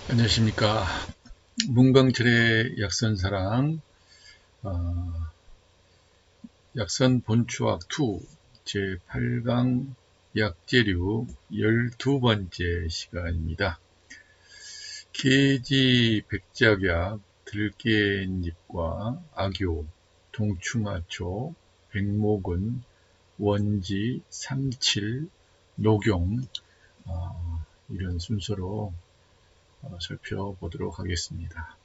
안녕하십니까. 문광철의 약선사랑, 어, 약선 본추학 2 제8강 약재류 12번째 시간입니다. 계지 백작약, 들깨잎과 악교, 동충하초, 백목은, 원지, 삼칠, 녹용, 이런 순서로 살펴보도록 하겠습니다.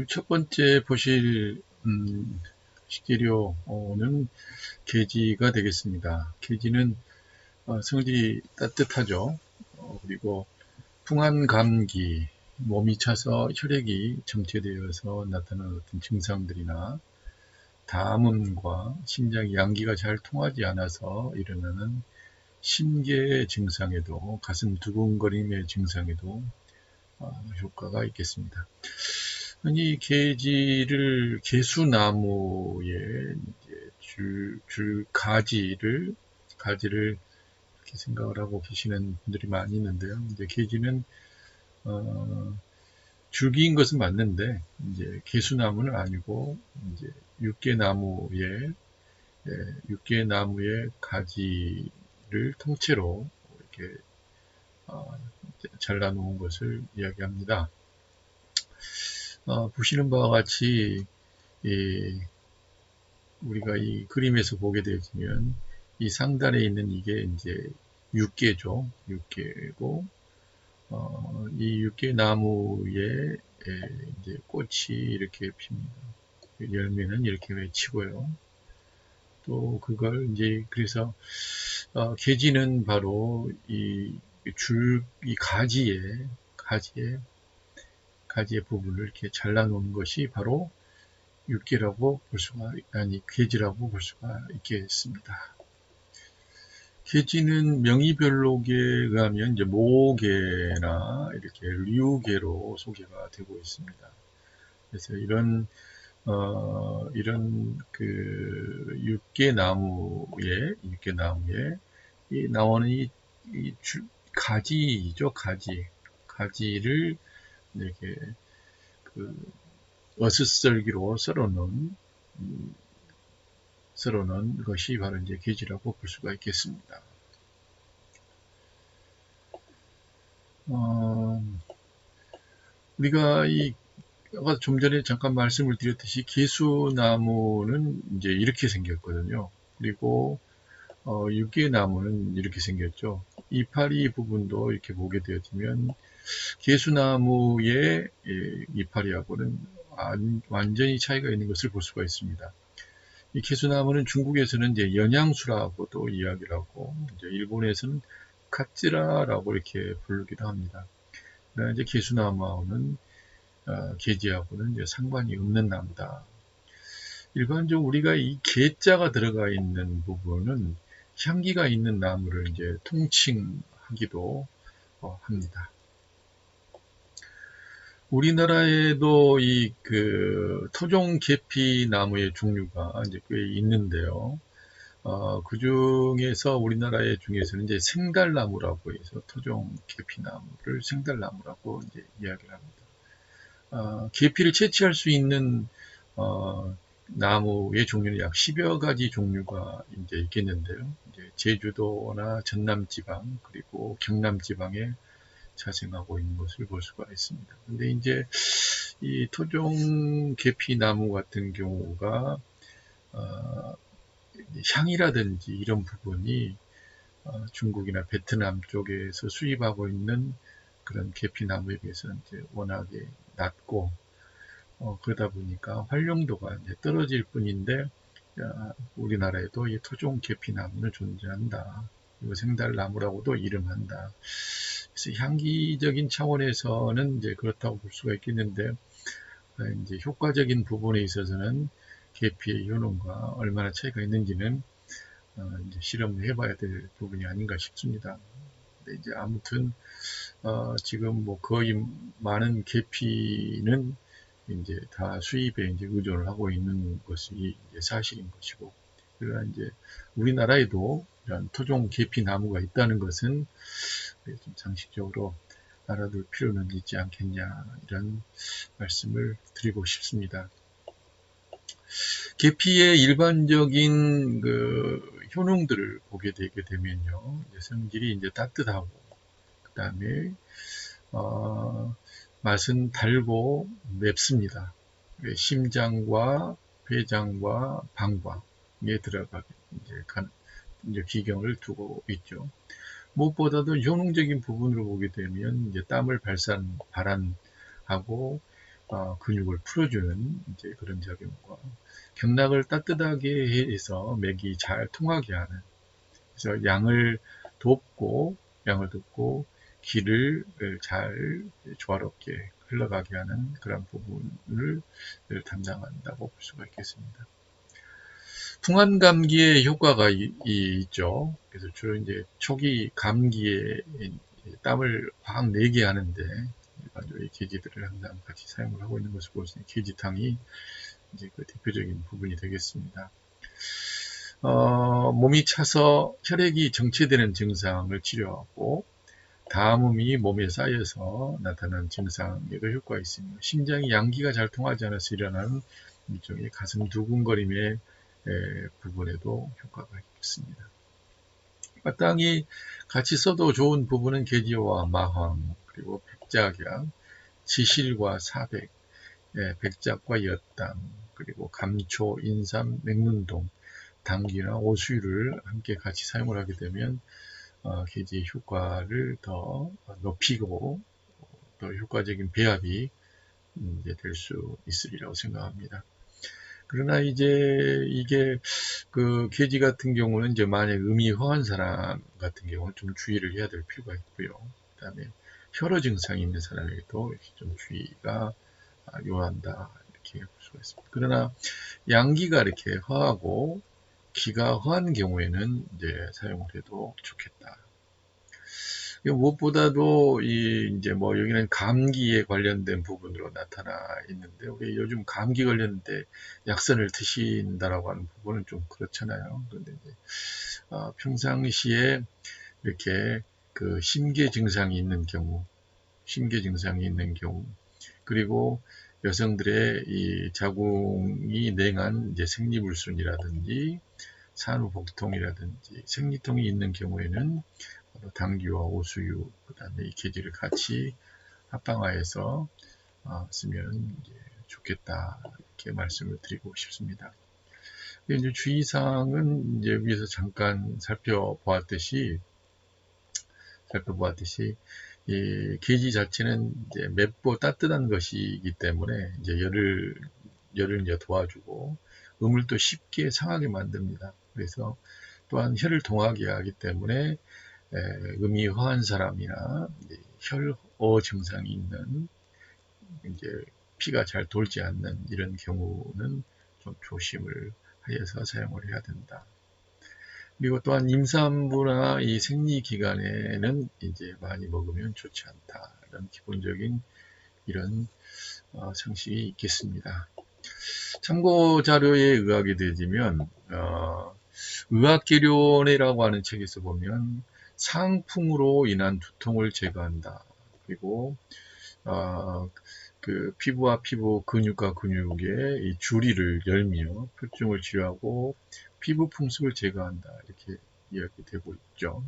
첫 번째 보실 식재료는 게지가 되겠습니다. 게지는 성질이 따뜻하죠. 그리고 풍한 감기, 몸이 차서 혈액이 정체되어서 나타나는 어떤 증상들이나 담음과 심장이 양기가 잘 통하지 않아서 일어나는 심계의 증상에도, 가슴 두근거림의 증상에도 효과가 있겠습니다. 흔히 게지를 개수나무의 이제 가지를 이렇게 생각을 하고 계시는 분들이 많이 있는데요. 이제 게지는 어, 줄기인 것은 맞는데 이제 개수나무는 아니고 이제 육개나무의 육개나무의 가지를 통째로 이렇게 어, 잘라 놓은 것을 이야기합니다. 보시는 바와 같이 이 우리가 이 그림에서 보게 되면 이 상단에 있는 이게 이제 육개죠. 육개고 이 육개 나무에 이제 꽃이 이렇게 핍니다. 열매는 이렇게 맺히고요. 또 그걸 이제 그래서 계지는 바로 이 가지의 부분을 이렇게 잘라 놓은 것이 바로 육개라고 볼 수가, 아니, 계지라고 볼 수가 있겠습니다. 계지는 명의별록에 의하면 이제 모계나 이렇게 류계로 소개가 되고 있습니다. 그래서 이런 육개나무에 이 나오는 가지죠, 가지를 이렇게 그 어슷썰기로 썰어놓은 것이 바로 이제 계지라고 볼 수가 있겠습니다. 우리가 아까 좀 전에 잠깐 말씀을 드렸듯이 개수나무는 이제 이렇게 생겼거든요. 그리고 육개나무는 이렇게 생겼죠. 이파리 부분도 이렇게 보게 되어지면 개수나무의 이파리하고는 완전히 차이가 있는 것을 볼 수가 있습니다. 이 개수나무는 중국에서는 이제 연양수라고도 이야기를 하고, 이제 일본에서는 카찌라라고 이렇게 부르기도 합니다. 그러나 이제 개수나무하고는 계지하고는 이제 상관이 없는 나무다. 일반적으로 우리가 이 계자가 들어가 있는 부분은 향기가 있는 나무를 이제 통칭하기도 합니다. 우리나라에도 토종 계피 나무의 종류가 이제 꽤 있는데요. 그 중에서 우리나라의 중에서는 이제 생달나무라고 해서 토종 계피나무를 생달나무라고 이제 이야기를 합니다. 계피를 채취할 수 있는 나무의 종류는 약 10여 가지 종류가 이제 있겠는데요. 이제 제주도나 전남지방 그리고 경남지방에 자생하고 있는 것을 볼 수가 있습니다. 근데 이제 이 토종 계피나무 같은 경우가 향이라든지 이런 부분이 중국이나 베트남 쪽에서 수입하고 있는 그런 계피나무에 비해서 이제 워낙에 낮고 그러다 보니까 활용도가 이제 떨어질 뿐인데 우리나라에도 이 토종 계피나무는 존재한다. 그리고 생달나무라고도 이름한다. 그래서 향기적인 차원에서는 이제 그렇다고 볼 수가 있겠는데 이제 효과적인 부분에 있어서는 계피의 효능과 얼마나 차이가 있는지는 이제 실험을 해봐야 될 부분이 아닌가 싶습니다. 근데 이제 아무튼 지금 뭐 거의 많은 계피는 이제 다 수입에 이제 의존을 하고 있는 것이 이제 사실인 것이고, 그러나 이제 우리나라에도 이런 토종 계피 나무가 있다는 것은 좀 상식적으로 알아둘 필요는 있지 않겠냐, 이런 말씀을 드리고 싶습니다. 계피의 일반적인 그 효능들을 보게 되게 되면요, 이제 성질이 이제 따뜻하고, 그 다음에 맛은 달고 맵습니다. 심장과 췌장과 방광에 들어가게 이제 기경을 두고 있죠. 무엇보다도 효능적인 부분으로 보게 되면 이제 땀을 발산하고 근육을 풀어주는 이제 그런 작용과 경락을 따뜻하게 해서 맥이 잘 통하게 하는, 그래서 양을 돕고 기를 잘 조화롭게 흘러가게 하는 그런 부분을 담당한다고 볼 수가 있겠습니다. 풍한 감기의 효과가 있죠. 그래서 주로 이제 초기 감기에 땀을 확 내게 하는데 일반적으로 계지들을 항상 같이 사용을 하고 있는 것을 볼 수 있는 계지탕이 이제 그 대표적인 부분이 되겠습니다. 몸이 차서 혈액이 정체되는 증상을 치료하고 담음이 몸에 쌓여서 나타나는 증상에도 효과가 있습니다. 심장이 양기가 잘 통하지 않아서 일어나는 일종의 가슴 두근거림의 부분에도 효과가 있습니다. 마땅히 같이 써도 좋은 부분은 계지와 마황, 그리고 백작약, 지실과 사백, 백작과 엿당, 그리고 감초, 인삼, 맥눈동, 당귀나 오수유를 함께 같이 사용을 하게 되면 계지의 효과를 더 높이고 더 효과적인 배합이 이제 될 수 있으리라고 생각합니다. 그러나 이제 이게 그 계지 같은 경우는 이제 만약 음이 허한 사람 같은 경우는 좀 주의를 해야 될 필요가 있고요. 그다음에 혈허 증상이 있는 사람에게도 좀 주의가 요한다, 이렇게 볼 수가 있습니다. 그러나 양기가 이렇게 허하고 기가 허한 경우에는 이제 사용을 해도 좋겠다. 무엇보다도 이제 뭐 여기는 감기에 관련된 부분으로 나타나 있는데, 우리 요즘 감기 걸렸는데 약선을 드신다라고 하는 부분은 좀 그렇잖아요. 그런데 이제 평상시에 이렇게 그 심계 증상이 있는 경우, 그리고 여성들의 이 자궁이 냉한 이제 생리불순이라든지 산후복통이라든지 생리통이 있는 경우에는 당귀와 오수유, 그 다음에 이 계지를 같이 합방하여서 쓰면 이제 좋겠다, 이렇게 말씀을 드리고 싶습니다. 이제 주의사항은 이제 위에서 잠깐 살펴보았듯이 이 계지 자체는 이제 맵고 따뜻한 것이기 때문에 이제 열을 이제 도와주고 음을 또 쉽게 상하게 만듭니다. 그래서 또한 혈을 동하게 하기 때문에 음이 허한 사람이나 혈어 증상이 있는, 이제 피가 잘 돌지 않는 이런 경우는 좀 조심을 하여서 사용을 해야 된다. 그리고 또한 임산부나 이 생리 기간에는 이제 많이 먹으면 좋지 않다, 이런 기본적인 이런 상식이 있겠습니다. 참고 자료에 의하게 되지만 의학계론이라고 하는 책에서 보면 상풍으로 인한 두통을 제거한다. 그리고 그 피부와 피부, 근육과 근육의 이 주리를 열며 표증을 치료하고 피부 풍습을 제거한다, 이렇게 이야기되고 있죠.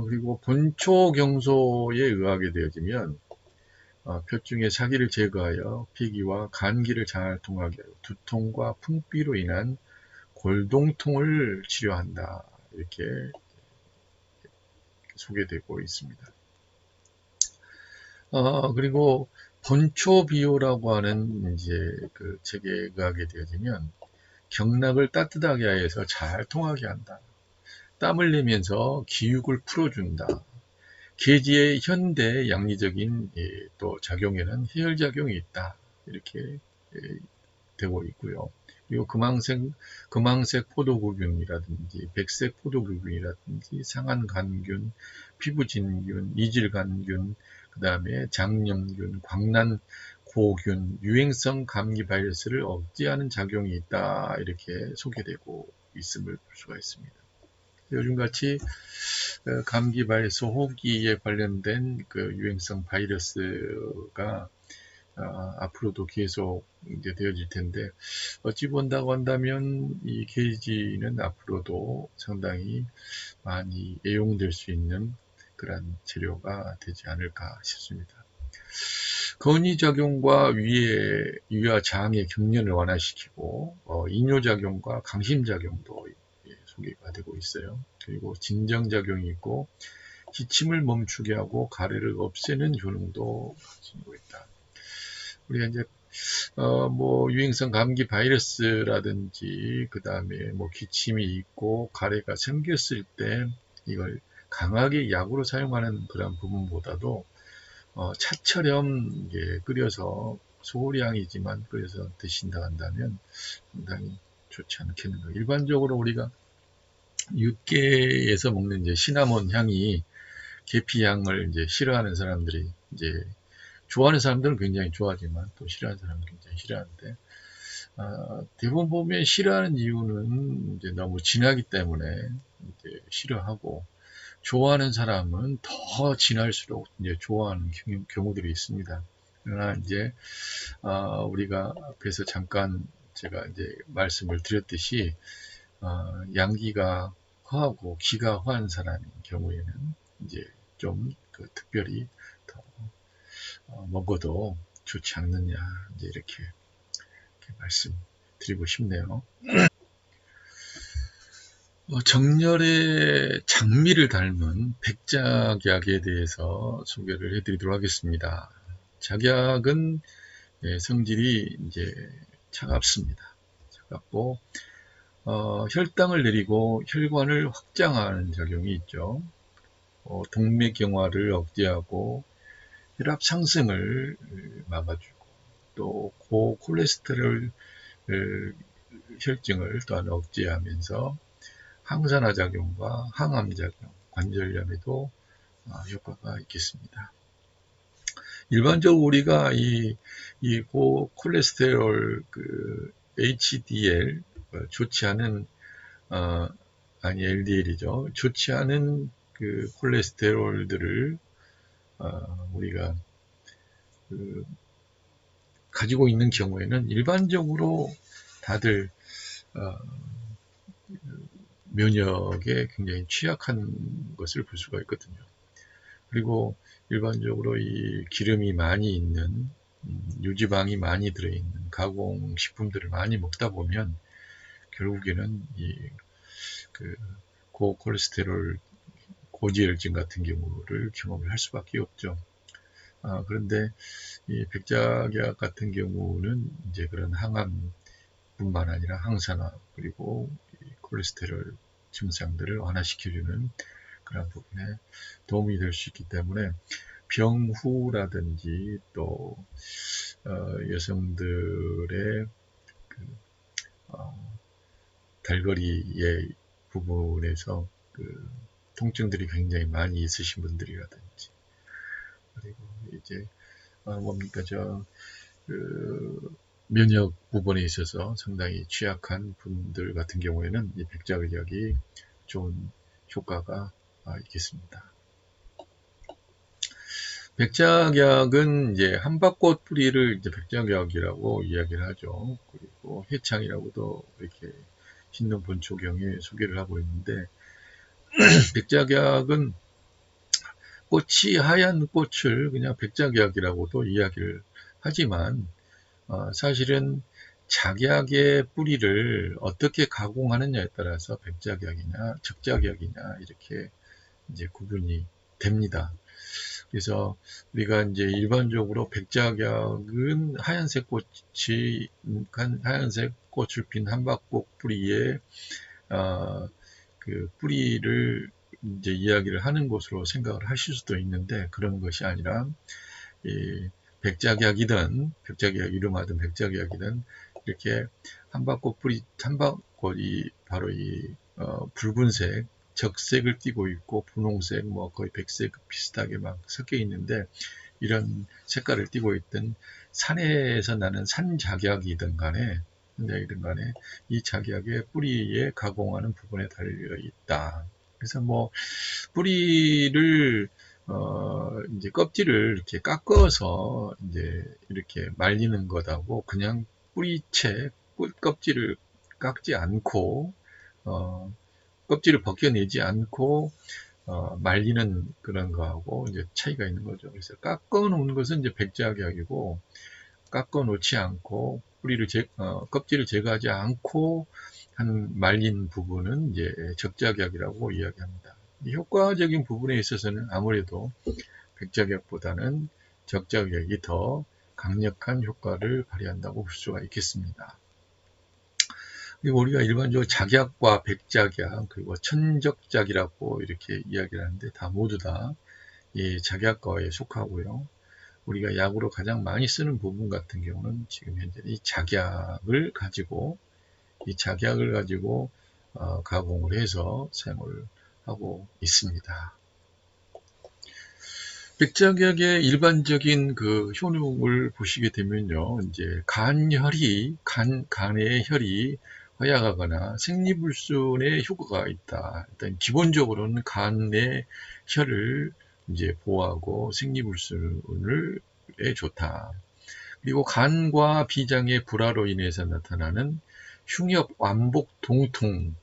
그리고 본초경소에 의하게 되어지면 표증의 사기를 제거하여 피기와 간기를 잘 통하게 하고 두통과 풍비로 인한 골동통을 치료한다, 이렇게 소개되고 있습니다. 그리고 본초비요라고 하는 이제 그 책에 의하게 되어지면 경락을 따뜻하게 하여서 잘 통하게 한다. 땀을 내면서 기육을 풀어준다. 계지의 현대 양리적인 또 작용에는 해열작용이 있다, 이렇게 되고 있고요. 그리고 금황색 포도구균이라든지 백색 포도구균이라든지 상한간균, 피부진균, 이질간균, 그 다음에 장염균, 광란고균, 유행성 감기 바이러스를 억제하는 작용이 있다, 이렇게 소개되고 있음을 볼 수가 있습니다. 요즘같이 감기 바이러스, 호기에 관련된 그 유행성 바이러스가 앞으로도 계속 이제 되어질 텐데, 어찌 본다고 한다면 이 게이지는 앞으로도 상당히 많이 애용될 수 있는 그런 재료가 되지 않을까 싶습니다. 건의작용과 위와 장의 경련을 완화시키고 이뇨작용과 강심작용도 소개가 되고 있어요. 그리고 진정작용이 있고 기침을 멈추게 하고 가래를 없애는 효능도 가지고 있다. 우리가 이제 뭐 유행성 감기 바이러스라든지 그 다음에 뭐 기침이 있고 가래가 생겼을 때 이걸 강하게 약으로 사용하는 그런 부분보다도 차처럼 끓여서 소량이지만 끓여서 드신다 한다면 상당히 좋지 않겠는가. 일반적으로 우리가 육개에서 먹는 이제 시나몬 향이 계피 향을 이제 싫어하는 사람들이 이제 좋아하는 사람들은 굉장히 좋아하지만 또 싫어하는 사람은 굉장히 싫어하는데 대부분 보면 싫어하는 이유는 이제 너무 진하기 때문에 이제 싫어하고 좋아하는 사람은 더 진할수록 이제 좋아하는 경우들이 있습니다. 그러나 이제 우리가 앞에서 잠깐 제가 이제 말씀을 드렸듯이 양기가 허하고 기가 허한 사람인 경우에는 이제 좀 특별히 더 먹어도 좋지 않느냐 이제 이렇게 말씀드리고 싶네요. 정열의 장미를 닮은 백작약에 대해서 소개를 해드리도록 하겠습니다. 작약은 성질이 이제 차갑습니다. 차갑고 혈당을 내리고 혈관을 확장하는 작용이 있죠. 동맥경화를 억제하고 혈압 상승을 막아주고 또 고콜레스테롤 혈증을 또한 억제하면서 항산화 작용과 항암 작용, 관절염에도 효과가 있겠습니다. 일반적으로 우리가 이 고콜레스테롤 HDL 좋지 않은 아니 LDL이죠. 좋지 않은 그 콜레스테롤들을 우리가 가지고 있는 경우에는 일반적으로 다들 면역에 굉장히 취약한 것을 볼 수가 있거든요. 그리고 일반적으로 이 기름이 많이 있는 유지방이 많이 들어있는 가공식품들을 많이 먹다 보면 결국에는 고콜레스테롤 고지혈증 같은 경우를 경험을 할 수밖에 없죠. 그런데 이 백작약 같은 경우는 이제 그런 항암뿐만 아니라 항산화 그리고 콜레스테롤 증상들을 완화시켜주는 그런 부분에 도움이 될 수 있기 때문에 병후라든지 또 여성들의 달거리의 부분에서 통증들이 굉장히 많이 있으신 분들이라든지 그리고 이제 뭡니까 면역 부분에 있어서 상당히 취약한 분들 같은 경우에는 이 백작약이 좋은 효과가 있겠습니다. 백작약은 이제 한박꽃 뿌리를 이제 백작약이라고 이야기를 하죠. 그리고 해창이라고도 이렇게 신동 본초경에 소개를 하고 있는데 백작약은 꽃이 하얀 꽃을 그냥 백작약이라고도 이야기를 하지만 사실은 작약의 뿌리를 어떻게 가공하느냐에 따라서 백작약이냐 적작약이냐 이렇게 이제 구분이 됩니다. 그래서 우리가 이제 일반적으로 백작약은 하얀색 꽃을 핀 한박꽃 뿌리에 그 뿌리를 이제 이야기를 하는 것으로 생각을 하실 수도 있는데 그런 것이 아니라 이 백작약이든 백작약 이름하든 백작약이든 이렇게 한박꽃이 바로 이 붉은색 적색을 띠고 있고 분홍색 뭐 거의 백색 비슷하게 막 섞여 있는데 이런 색깔을 띠고 있던 산에서 나는 산작약이든 간에 이 작약의 뿌리에 가공하는 부분에 달려 있다. 그래서 뭐 뿌리를 이제 껍질을 이렇게 깎아서 이제 이렇게 말리는 것하고 그냥 뿌리채 껍질을 깎지 않고 어, 껍질을 벗겨내지 않고 말리는 그런 거하고 이제 차이가 있는 거죠. 그래서 깎아 놓은 것은 이제 백작약이고 깎아 놓지 않고 뿌리를 껍질을 제거하지 않고 한 말린 부분은 이제 적작약이라고 이야기합니다. 효과적인 부분에 있어서는 아무래도 백작약보다는 적작약이 더 강력한 효과를 발휘한다고 볼 수가 있겠습니다. 그리고 우리가 일반적으로 작약과 백작약 그리고 천적작이라고 이렇게 이야기를 하는데 다 모두 다 이 작약과에 속하고요. 우리가 약으로 가장 많이 쓰는 부분 같은 경우는 지금 현재 이 작약을 가지고 가공을 해서 사용을 하고 있습니다. 백작약의 일반적인 그 효능을 보시게 되면요, 이제 간의 혈이 허약하거나 생리불순에 효과가 있다. 일단 기본적으로는 간의 혈을 이제 보호하고 생리불순에 좋다. 그리고 간과 비장의 불화로 인해서 나타나는 흉역 완복 동통.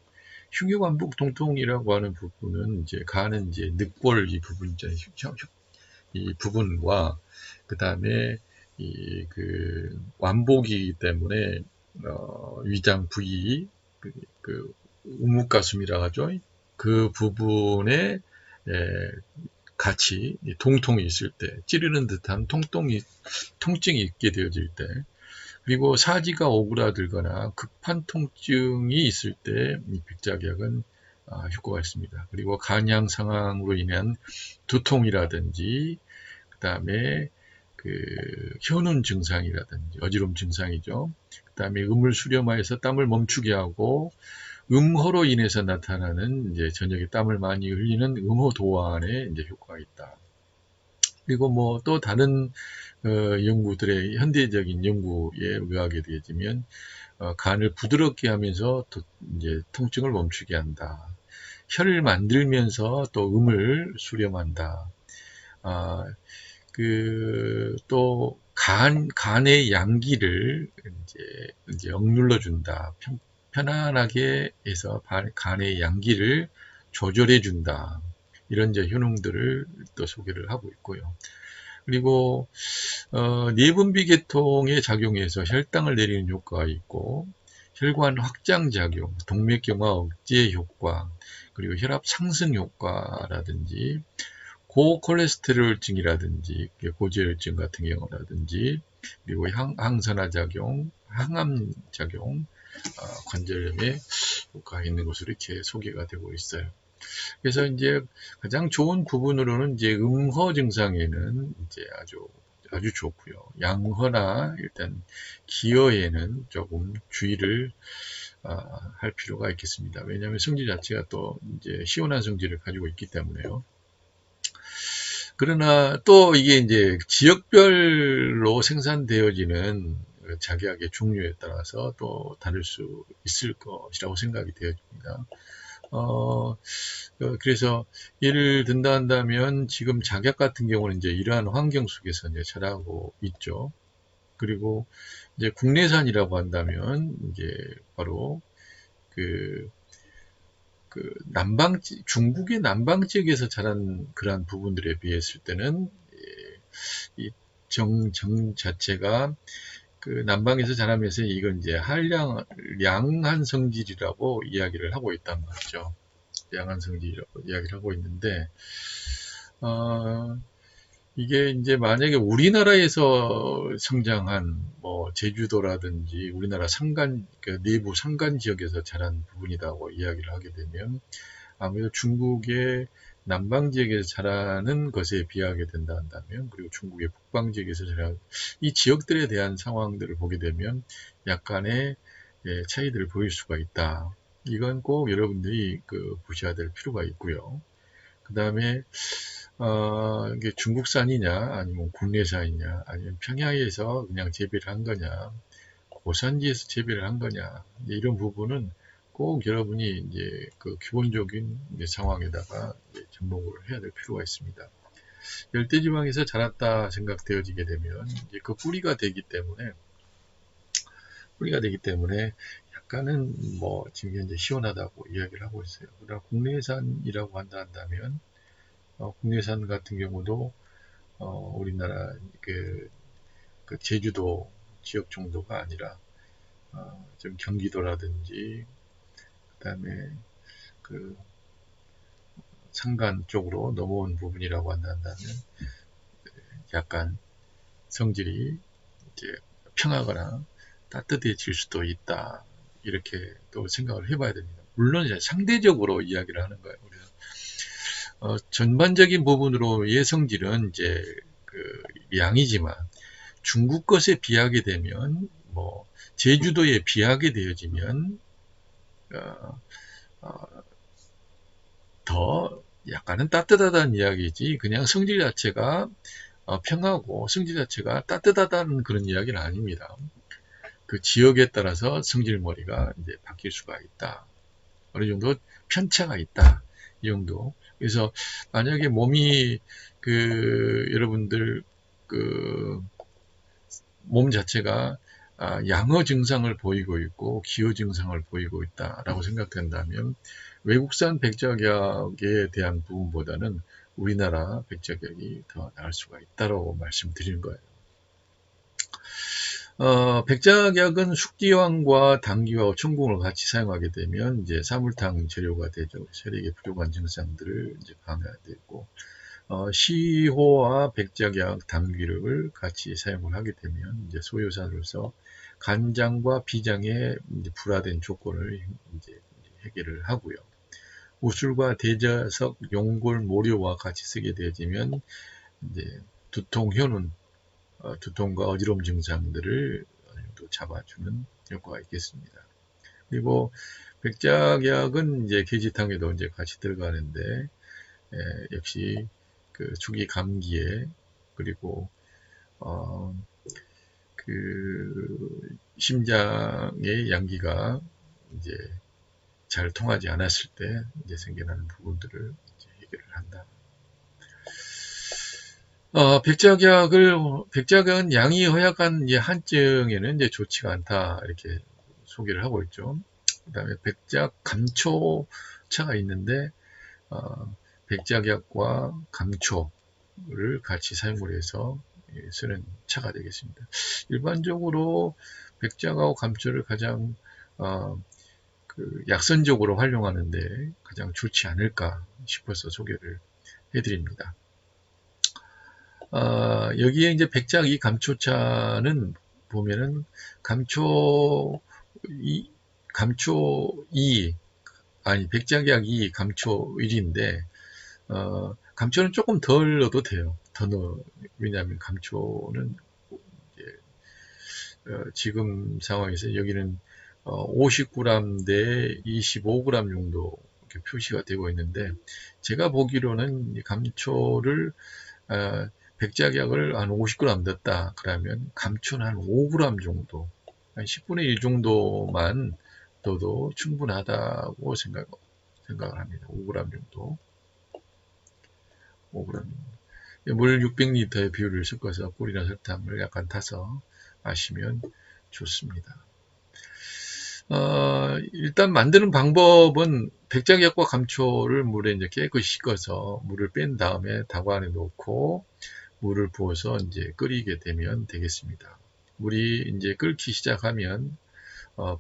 흉역 완복 동통이라고 하는 부분은 이제 간은 이제 늑골 이 부분이죠. 이 부분과 그 다음에 이 그 완복이기 때문에 위장 부위 그 우뭇가슴이라 하죠. 그 부분에 같이 동통이 있을 때 찌르는 듯한 통증이 있게 되어질 때 그리고 사지가 오그라들거나 급한 통증이 있을 때 이 백작약은 효과가 있습니다. 그리고 간양 상황으로 인한 두통이라든지 그 다음에 그 현운 증상이라든지 어지러움 증상이죠. 그 다음에 음을 수렴하여서 땀을 멈추게 하고 음호로 인해서 나타나는 이제 저녁에 땀을 많이 흘리는 음호 도안에 이제 효과가 있다. 그리고 뭐 또 다른 연구들의 현대적인 연구에 의하게 되어지면 간을 부드럽게 하면서 또 이제 통증을 멈추게 한다. 혈을 만들면서 또 음을 수렴한다. 또 간의 양기를 이제 억눌러 준다. 편안하게 해서 간의 양기를 조절해 준다. 이런 이제 효능들을 또 소개를 하고 있고요. 그리고 내분비 계통에 작용해서 혈당을 내리는 효과가 있고 혈관 확장 작용, 동맥경화 억제 효과, 그리고 혈압 상승 효과라든지 고콜레스테롤증이라든지 고지혈증 같은 경우라든지 그리고 항산화 작용, 항암 작용, 관절염에 효과가 있는 것으로 이렇게 소개가 되고 있어요. 그래서 이제 가장 좋은 부분으로는 이제 음허 증상에는 이제 아주 좋고요. 양허나 일단 기허에는 조금 주의를 할 필요가 있겠습니다. 왜냐하면 성질 자체가 또 이제 시원한 성질을 가지고 있기 때문에요. 그러나 또 이게 이제 지역별로 생산되어지는 작약의 종류에 따라서 또 다를 수 있을 것이라고 생각이 되어집니다. 그래서 예를 든다 한다면 지금 작약 같은 경우는 이제 이러한 환경 속에서 이제 자라고 있죠. 그리고 이제 국내산이라고 한다면 이제 바로 그 중국의 남방 지역에서 자란 그러한 부분들에 비했을 때는 이 정 자체가 그 남방에서 자라면서 이건 이제 양한 성질이라고 이야기를 하고 있단 말이죠. 양한 성질이라고 이야기를 하고 있는데 이게 이제 만약에 우리나라에서 성장한 뭐 제주도라든지 우리나라 내부 산간 지역에서 자란 부분이라고 이야기를 하게 되면 아무래도 중국의 남방 지역에서 자라는 것에 비하게 된다 한다면 그리고 중국의 북방 지역에서 자라는 이 지역들에 대한 상황들을 보게 되면 약간의 차이들을 보일 수가 있다. 이건 꼭 여러분들이 보셔야 될 필요가 있고요. 그 다음에 이게 중국산이냐 아니면 국내산이냐 아니면 평야에서 그냥 재배를 한 거냐 고산지에서 재배를 한 거냐 이런 부분은 꼭 여러분이 이제 그 기본적인 이제 상황에다가 이제 접목을 해야 될 필요가 있습니다. 열대지방에서 자랐다 생각되어지게 되면 이제 그 뿌리가 되기 때문에 약간은 뭐 지금 현재 시원하다고 이야기를 하고 있어요. 그러나 국내산이라고 한다면 국내산 같은 경우도 우리나라 그 제주도 지역 정도가 아니라 좀 경기도라든지 그다음에 그 산간 쪽으로 넘어온 부분이라고 한다면 약간 성질이 이제 평하거나 따뜻해질 수도 있다. 이렇게 또 생각을 해봐야 됩니다. 물론 이제 상대적으로 이야기를 하는 거예요. 그래서 전반적인 부분으로의 성질은 이제 그 양이지만 중국 것에 비하게 되면 뭐 제주도에 비하게 되어지면 어, 어, 더 약간은 따뜻하다는 이야기지 그냥 성질 자체가 평하고 성질 자체가 따뜻하다는 그런 이야기는 아닙니다. 그 지역에 따라서 성질머리가 이제 바뀔 수가 있다. 어느 정도 편차가 있다. 이 정도. 그래서 만약에 몸이 여러분들 몸 자체가 양어 증상을 보이고 있고 기어 증상을 보이고 있다라고 생각된다면 외국산 백작약에 대한 부분보다는 우리나라 백작약이 더 나을 수가 있다고 말씀드리는 거예요. 백작약은 숙기황과 당귀와 청궁을 같이 사용하게 되면 이제 사물탕 재료가 되죠. 혈액의 부족한 증상들을 이제 방해되고 시호와 백작약, 당귀를 같이 사용을 하게 되면 이제 소요산으로서 간장과 비장의 이제 불화된 조건을 이제 해결을 하고요. 우술과 대자석, 용골, 모료와 같이 쓰게 되어지면 이제 두통, 현운, 두통과 어지러움 증상들을 또 잡아주는 효과가 있겠습니다. 그리고 백작약은 이제 계지탕에도 이제 같이 들어가는데 역시 그 초기 감기에 그리고 그 심장의 양기가 이제 잘 통하지 않았을 때 이제 생겨나는 부분들을 이제 해결을 한다. 백작약은 양이 허약한 한증에는 이제 좋지가 않다 이렇게 소개를 하고 있죠. 그다음에 백작 감초차가 있는데 백작약과 감초를 같이 사용을 해서 쓰는 차가 되겠습니다. 일반적으로 백작하고 감초를 가장 약선적으로 활용하는데 가장 좋지 않을까 싶어서 소개를 해드립니다. 여기에 이제 백작 이 감초차는 보면은 감초 2 아니 백작약 2 감초 1인데 감초는 조금 덜 넣어도 돼요. 왜냐하면 감초는 지금 상황에서 여기는 50g 대 25g 정도 이렇게 표시가 되고 있는데 제가 보기로는 감초를 백작약을 한 50g 넣었다 그러면 감초는 한 5g 정도 한 10분의 1 정도만 넣어도 충분하다고 생각을 합니다. 5g 정도 5g 물 600리터의 비율을 섞어서 꿀이나 설탕을 약간 타서 마시면 좋습니다. 일단 만드는 방법은 백작약과 감초를 물에 이제 깨끗이 씻어서 물을 뺀 다음에 다구 안에 넣고 물을 부어서 이제 끓이게 되면 되겠습니다. 물이 이제 끓기 시작하면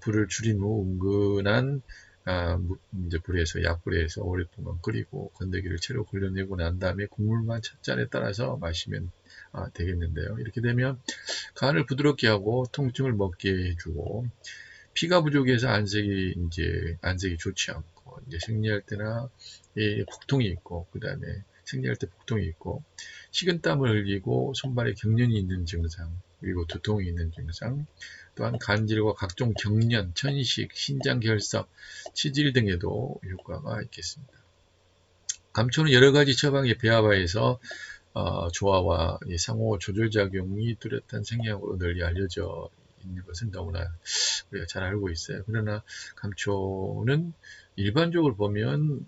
불을 줄인 후 은근한 이제 약불에서 오랫동안 끓이고 건더기를 채로 걸러내고 난 다음에 국물만 찻잔에 따라서 마시면 되겠는데요. 이렇게 되면 간을 부드럽게 하고 통증을 먹게 해주고 피가 부족해서 안색이 좋지 않고 이제 생리할 때나 복통이 있고 그 다음에 생리할 때 복통이 있고 식은땀을 흘리고 손발에 경련이 있는 증상 그리고 두통이 있는 증상 또한 간질과 각종 경련, 천식, 신장결석, 치질 등에도 효과가 있겠습니다. 감초는 여러가지 처방의 배합하에서 조화와 상호 조절작용이 뚜렷한 생리학으로 널리 알려져 있는 것은 너무나 우리가 잘 알고 있어요. 그러나 감초는 일반적으로 보면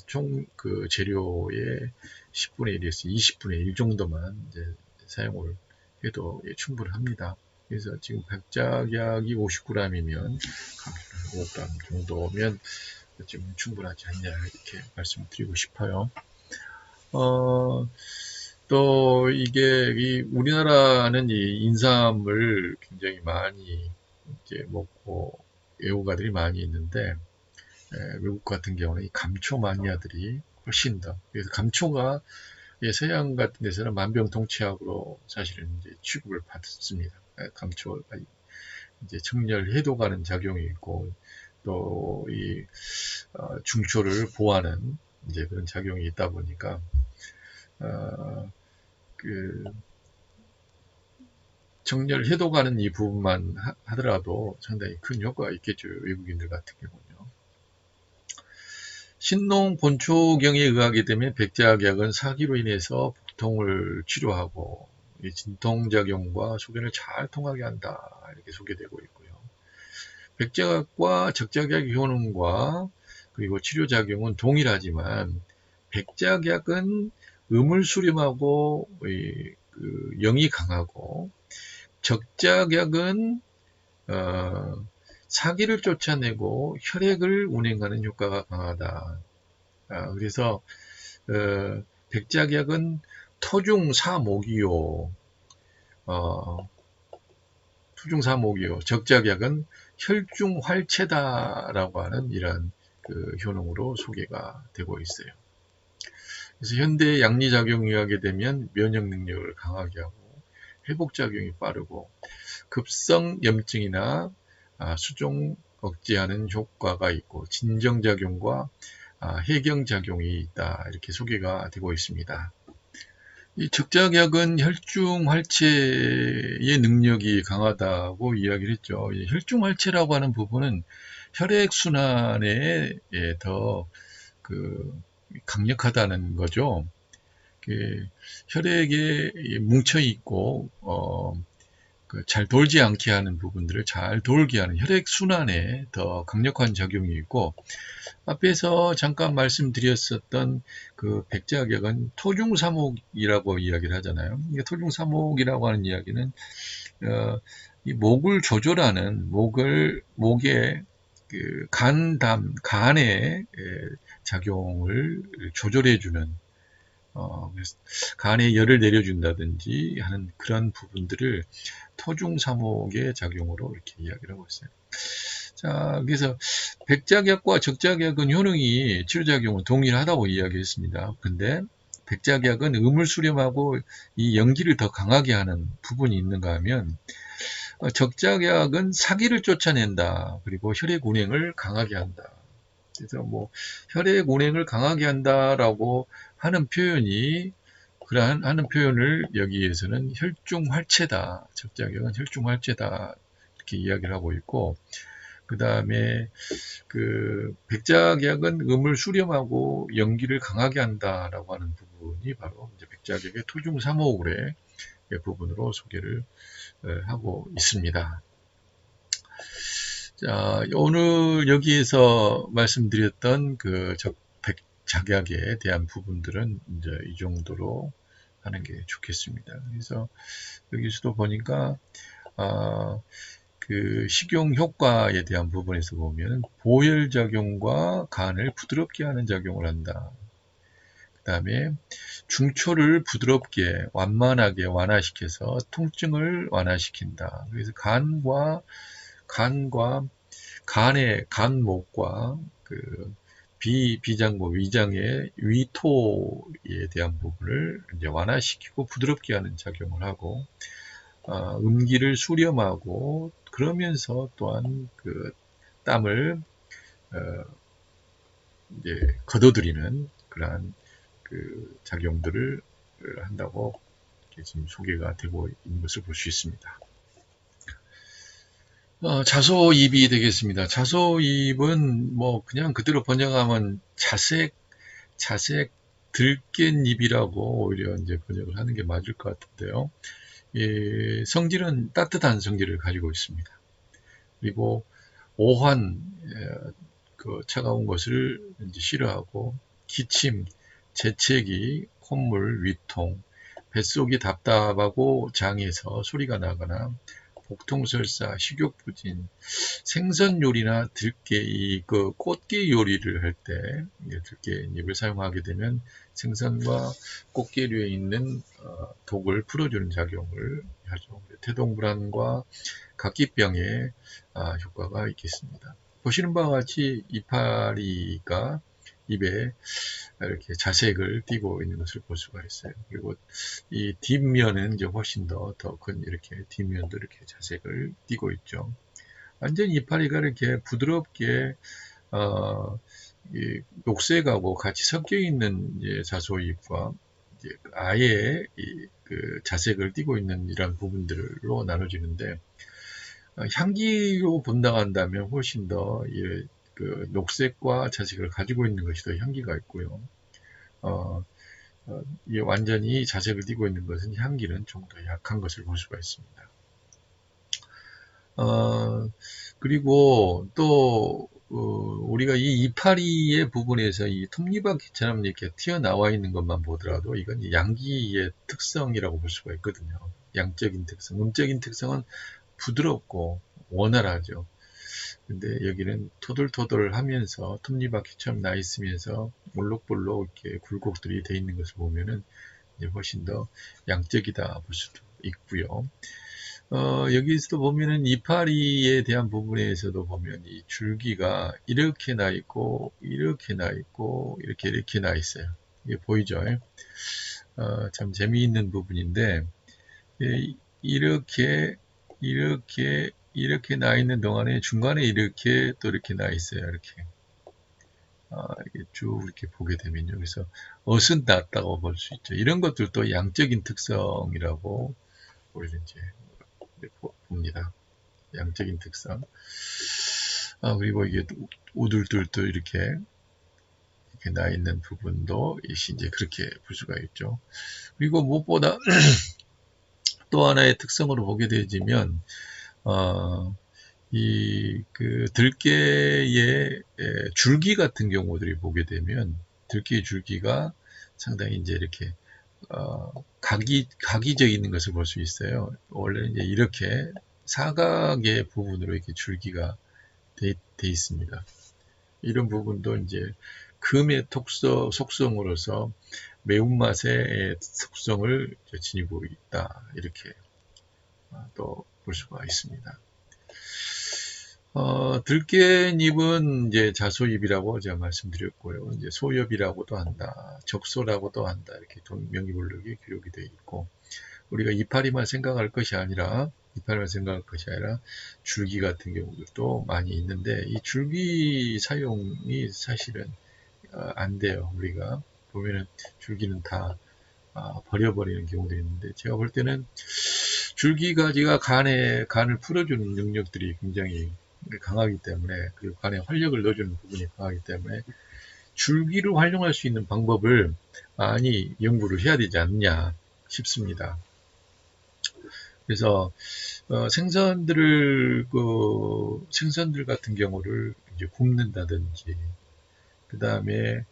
총 그 재료의 10분의 1에서 20분의 1 정도만 이제 사용을 해도 충분합니다. 그래서 지금 백작약이 50g이면 감초는 5g 정도면 지금 충분하지 않냐 이렇게 말씀을 드리고 싶어요. 또 이게 우리나라는 이 인삼을 굉장히 많이 이제 먹고 애호가들이 많이 있는데 외국 같은 경우는 이 감초 마니아들이 훨씬 더 그래서 감초가 서양 같은 데서는 만병통치약으로 사실은 이제 취급을 받습니다. 감초가 이제 청열 해독하는 작용이 있고 또 이 중초를 보호하는 이제 그런 작용이 있다 보니까 그 정렬 해독하는 이 부분만 하더라도 상당히 큰 효과가 있겠죠. 외국인들 같은 경우는요. 신농 본초경에 의하게 되면 백제약약은 사기로 인해서 복통을 치료하고 진통작용과 소견을 잘 통하게 한다. 이렇게 소개되고 있고요. 백제약과 적작약의 효능과 그리고 치료작용은 동일하지만 백제약은 음을 수렴하고 영이 강하고 적작약은 사기를 쫓아내고 혈액을 운행하는 효과가 강하다. 그래서 백작약은 토중사목이요. 토중사목이요. 적작약은 혈중활체다라고 하는 이러한 그 효능으로 소개가 되고 있어요. 그래서 현대 양리작용이 하게 되면 면역 능력을 강하게 하고 회복작용이 빠르고 급성 염증이나 수종 억제하는 효과가 있고 진정작용과 해경작용이 있다. 이렇게 소개가 되고 있습니다. 이 적작약은 혈중활체의 능력이 강하다고 이야기를 했죠. 혈중활체라고 하는 부분은 혈액순환에 더 강력하다는 거죠. 혈액에 뭉쳐 있고 잘 돌지 않게 하는 부분들을 잘 돌게 하는 혈액순환에 더 강력한 작용이 있고 앞에서 잠깐 말씀드렸었던 그 백제약약은 토중사목이라고 이야기를 하잖아요. 토중사목이라고 하는 이야기는 이 목을 조절하는 목의 그 간의 작용을 조절해주는 간에 열을 내려준다든지 하는 그런 부분들을 토중사목의 작용으로 이렇게 이야기를 하고 있어요. 자, 그래서 백작약과 적작약은 효능이 치료작용은 동일하다고 이야기했습니다. 근데 백작약은 음을 수렴하고 이 연기를 더 강하게 하는 부분이 있는가 하면 적작약은 사기를 쫓아낸다. 그리고 혈액 운행을 강하게 한다. 그래서 뭐 혈액 운행을 강하게 한다라고 하는 표현이 하는 표현을 여기에서는 혈중활체다. 적작약은 혈중활체다. 이렇게 이야기를 하고 있고 그 다음에 백작약은 음을 수렴하고 연기를 강하게 한다라고 하는 부분이 바로 이제 백작약의 토중사목의 부분으로 소개를 하고 있습니다. 자, 오늘 여기에서 말씀드렸던 백작약에 대한 부분들은 이제 이 정도로 하는 게 좋겠습니다. 그래서 여기서도 보니까 식용 효과에 대한 부분에서 보면 보혈작용과 간을 부드럽게 하는 작용을 한다. 그 다음에 중초를 부드럽게 완만하게 완화시켜서 통증을 완화시킨다. 그래서 간목과 비장부 위장의 위토에 대한 부분을 이제 완화시키고 부드럽게 하는 작용을 하고 음기를 수렴하고 그러면서 또한 땀을 이제 걷어들이는 그러한 작용들을 한다고 지금 소개가 되고 있는 것을 볼 수 있습니다. 자소입이 되겠습니다. 자소입은 뭐 그냥 그대로 번역하면 자색 들깻잎이라고 오히려 이제 번역을 하는 게 맞을 것 같은데요. 성질은 따뜻한 성질을 가지고 있습니다. 그리고 오한, 그 차가운 것을 이제 싫어하고, 기침, 재채기, 콧물, 위통, 뱃속이 답답하고 장에서 소리가 나거나, 복통설사, 식욕부진, 생선 요리나 들깨, 그 꽃게 요리를 할 때 들깨잎을 사용하게 되면 생선과 꽃게류에 있는 독을 풀어주는 작용을 하죠. 태동불안과 각기병에 효과가 있겠습니다. 보시는 바와 같이 이파리가 입에 이렇게 자색을 띠고 있는 것을 볼 수가 있어요. 그리고 이 뒷면은 이제 훨씬 더 큰 이렇게 뒷면도 이렇게 자색을 띠고 있죠. 완전 이파리가 이렇게 부드럽게 이 녹색하고 같이 섞여 있는 자소잎과 아예 그 자색을 띠고 있는 이런 부분들로 나눠지는데, 향기로 본다한다면 훨씬 더 그 녹색과 자색을 가지고 있는 것이 더 향기가 있고요. 완전히 자색을 띠고 있는 것은 향기는 좀 더 약한 것을 볼 수가 있습니다. 그리고 또 우리가 이 이파리의 부분에서 이 톱니바퀴처럼 이렇게 튀어나와 있는 것만 보더라도 이건 양기의 특성이라고 볼 수가 있거든요. 양적인 특성, 음적인 특성은 부드럽고 원활하죠. 근데 여기는 토돌토돌하면서 톱니바퀴처럼 나 있으면서 볼록볼록 이렇게 굴곡들이 돼 있는 것을 보면은 이제 훨씬 더 양적이다 볼 수도 있고요. 여기서도 보면은 이파리에 대한 부분에서도 보면 이 줄기가 이렇게 나 있고, 이렇게 나 있고, 이렇게 나 있어요. 이게 보이죠? 참 재미있는 부분인데, 이렇게 나 있는 동안에 중간에 이렇게 또 이렇게 나 있어요. 이렇게. 이렇게 쭉 이렇게 보게 되면요. 그래서 옷은 낫다고 볼 수 있죠. 이런 것들도 양적인 특성이라고 오히려 이제 봅니다. 양적인 특성. 그리고 이게 우둘둘둘 이렇게 나 있는 부분도 이제 그렇게 볼 수가 있죠. 그리고 무엇보다 또 하나의 특성으로 보게 되지면, 그 들깨의 줄기 같은 경우들이 보게 되면, 들깨의 줄기가 상당히 이제 이렇게 각이져 있는 것을 볼 수 있어요. 원래는 이제 이렇게 사각의 부분으로 이렇게 줄기가 돼 있습니다. 이런 부분도 이제 금의 속성으로서 매운맛의 속성을 지니고 있다. 이렇게 또 볼 수가 있습니다. 들깨잎은 이제 자소잎이라고 제가 말씀드렸고요. 이제 소엽이라고도 한다. 적소라고도 한다. 이렇게 명의분류에 기록이 되어 있고, 우리가 이파리만 생각할 것이 아니라 줄기 같은 경우도 많이 있는데, 이 줄기 사용이 사실은 안 돼요. 우리가 보면은 줄기는 다 버려버리는 경우도 있는데, 제가 볼 때는 줄기가지가 간을 풀어주는 능력들이 굉장히 강하기 때문에, 그리고 간에 활력을 넣어주는 부분이 강하기 때문에 줄기를 활용할 수 있는 방법을 많이 연구를 해야 되지 않냐 싶습니다. 그래서 생선들 같은 경우를 이제 굽는다든지, 그 다음에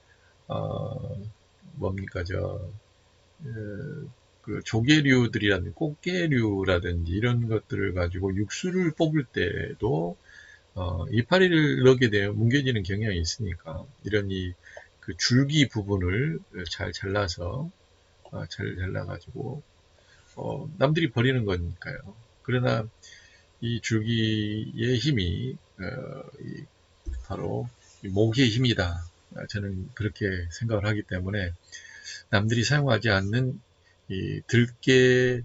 그 조개류들이라든지 꽃게류라든지 이런 것들을 가지고 육수를 뽑을 때도 이파리를 넣게 되면 뭉개지는 경향이 있으니까, 이런 그 줄기 부분을 잘 잘라서 잘 잘라가지고 남들이 버리는 거니까요. 그러나 이 줄기의 힘이 바로 목의 힘이다. 저는 그렇게 생각을 하기 때문에 남들이 사용하지 않는 이 들깨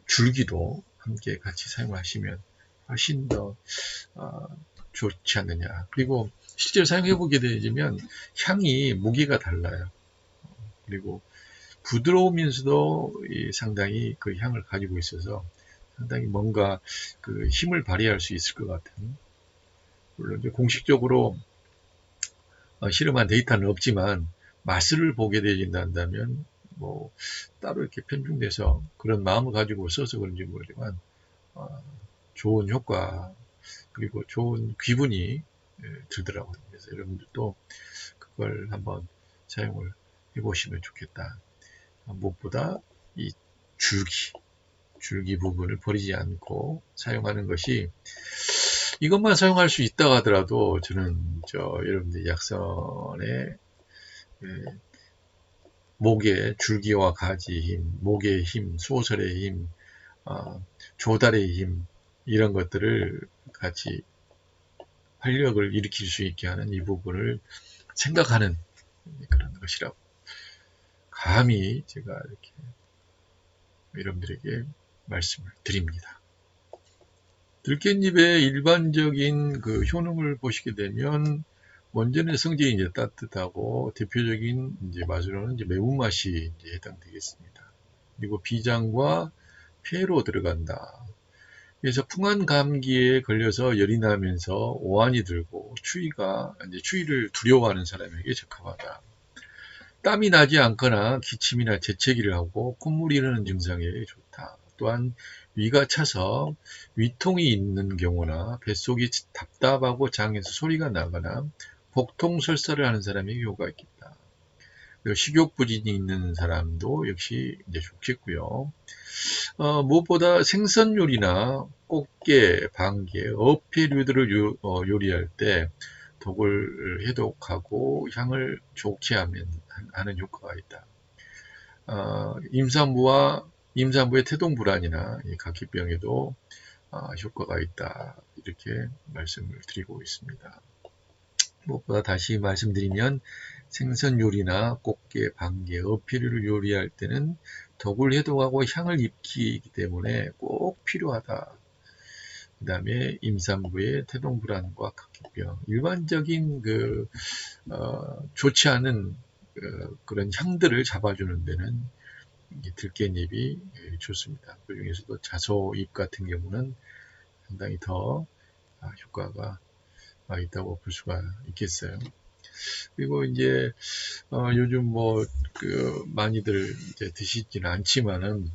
줄기도 함께 같이 사용하시면 훨씬 더 좋지 않느냐. 그리고 실제로 사용해 보게 되면 향이 무게가 달라요. 그리고 부드러우면서도 상당히 그 향을 가지고 있어서 상당히 뭔가 그 힘을 발휘할 수 있을 것 같은, 물론 이제 공식적으로 실험한 데이터는 없지만 맛을 보게 되진다면 뭐 따로 이렇게 편중돼서 그런 마음을 가지고 써서 그런지 모르지만 어, 좋은 효과 그리고 좋은 기분이 들더라고요. 그래서 여러분들도 그걸 한번 사용을 해보시면 좋겠다. 무엇보다 이 줄기 부분을 버리지 않고 사용하는 것이 이것만 사용할 수 있다 하더라도 저는 여러분들 약선의 목의 줄기와 가지 힘, 목의 힘, 소설의 힘, 조달의 힘 이런 것들을 같이 활력을 일으킬 수 있게 하는 이 부분을 생각하는 그런 것이라고 감히 제가 이렇게 여러분들에게 말씀을 드립니다. 들깻잎의 일반적인 그 효능을 보시게 되면 원전의 성질이 이제 따뜻하고 대표적인 이제 맛으로는 이제 매운맛이 이제 해당되겠습니다. 그리고 비장과 폐로 들어간다. 그래서 풍한 감기에 걸려서 열이 나면서 오한이 들고 추위를 두려워하는 사람에게 적합하다. 땀이 나지 않거나 기침이나 재채기를 하고 콧물이 흐르는 증상에 좋다. 또한 위가 차서 위통이 있는 경우나 뱃속이 답답하고 장에서 소리가 나거나 복통 설사를 하는 사람에게 효과가 있겠다. 그리고 식욕부진이 있는 사람도 역시 이제 좋겠고요. 무엇보다 생선 요리나 꽃게, 방게, 어패류들을 요리할 때 독을 해독하고 향을 좋게 하는 효과가 있다. 임산부의 태동 불안이나 각기병에도 효과가 있다. 이렇게 말씀을 드리고 있습니다. 무엇보다 다시 말씀드리면 생선 요리나 꽃게, 방게, 어패류를 요리할 때는 덕을 해독하고 향을 입히기 때문에 꼭 필요하다. 그 다음에 임산부의 태동불안과 각기병, 일반적인 좋지 않은 그런 향들을 잡아주는 데는 들깻잎이 좋습니다. 그 중에서도 자소잎 같은 경우는 상당히 더 효과가 있다고 볼 수가 있겠어요. 그리고 이제 요즘 많이들 이제 드시지는 않지만은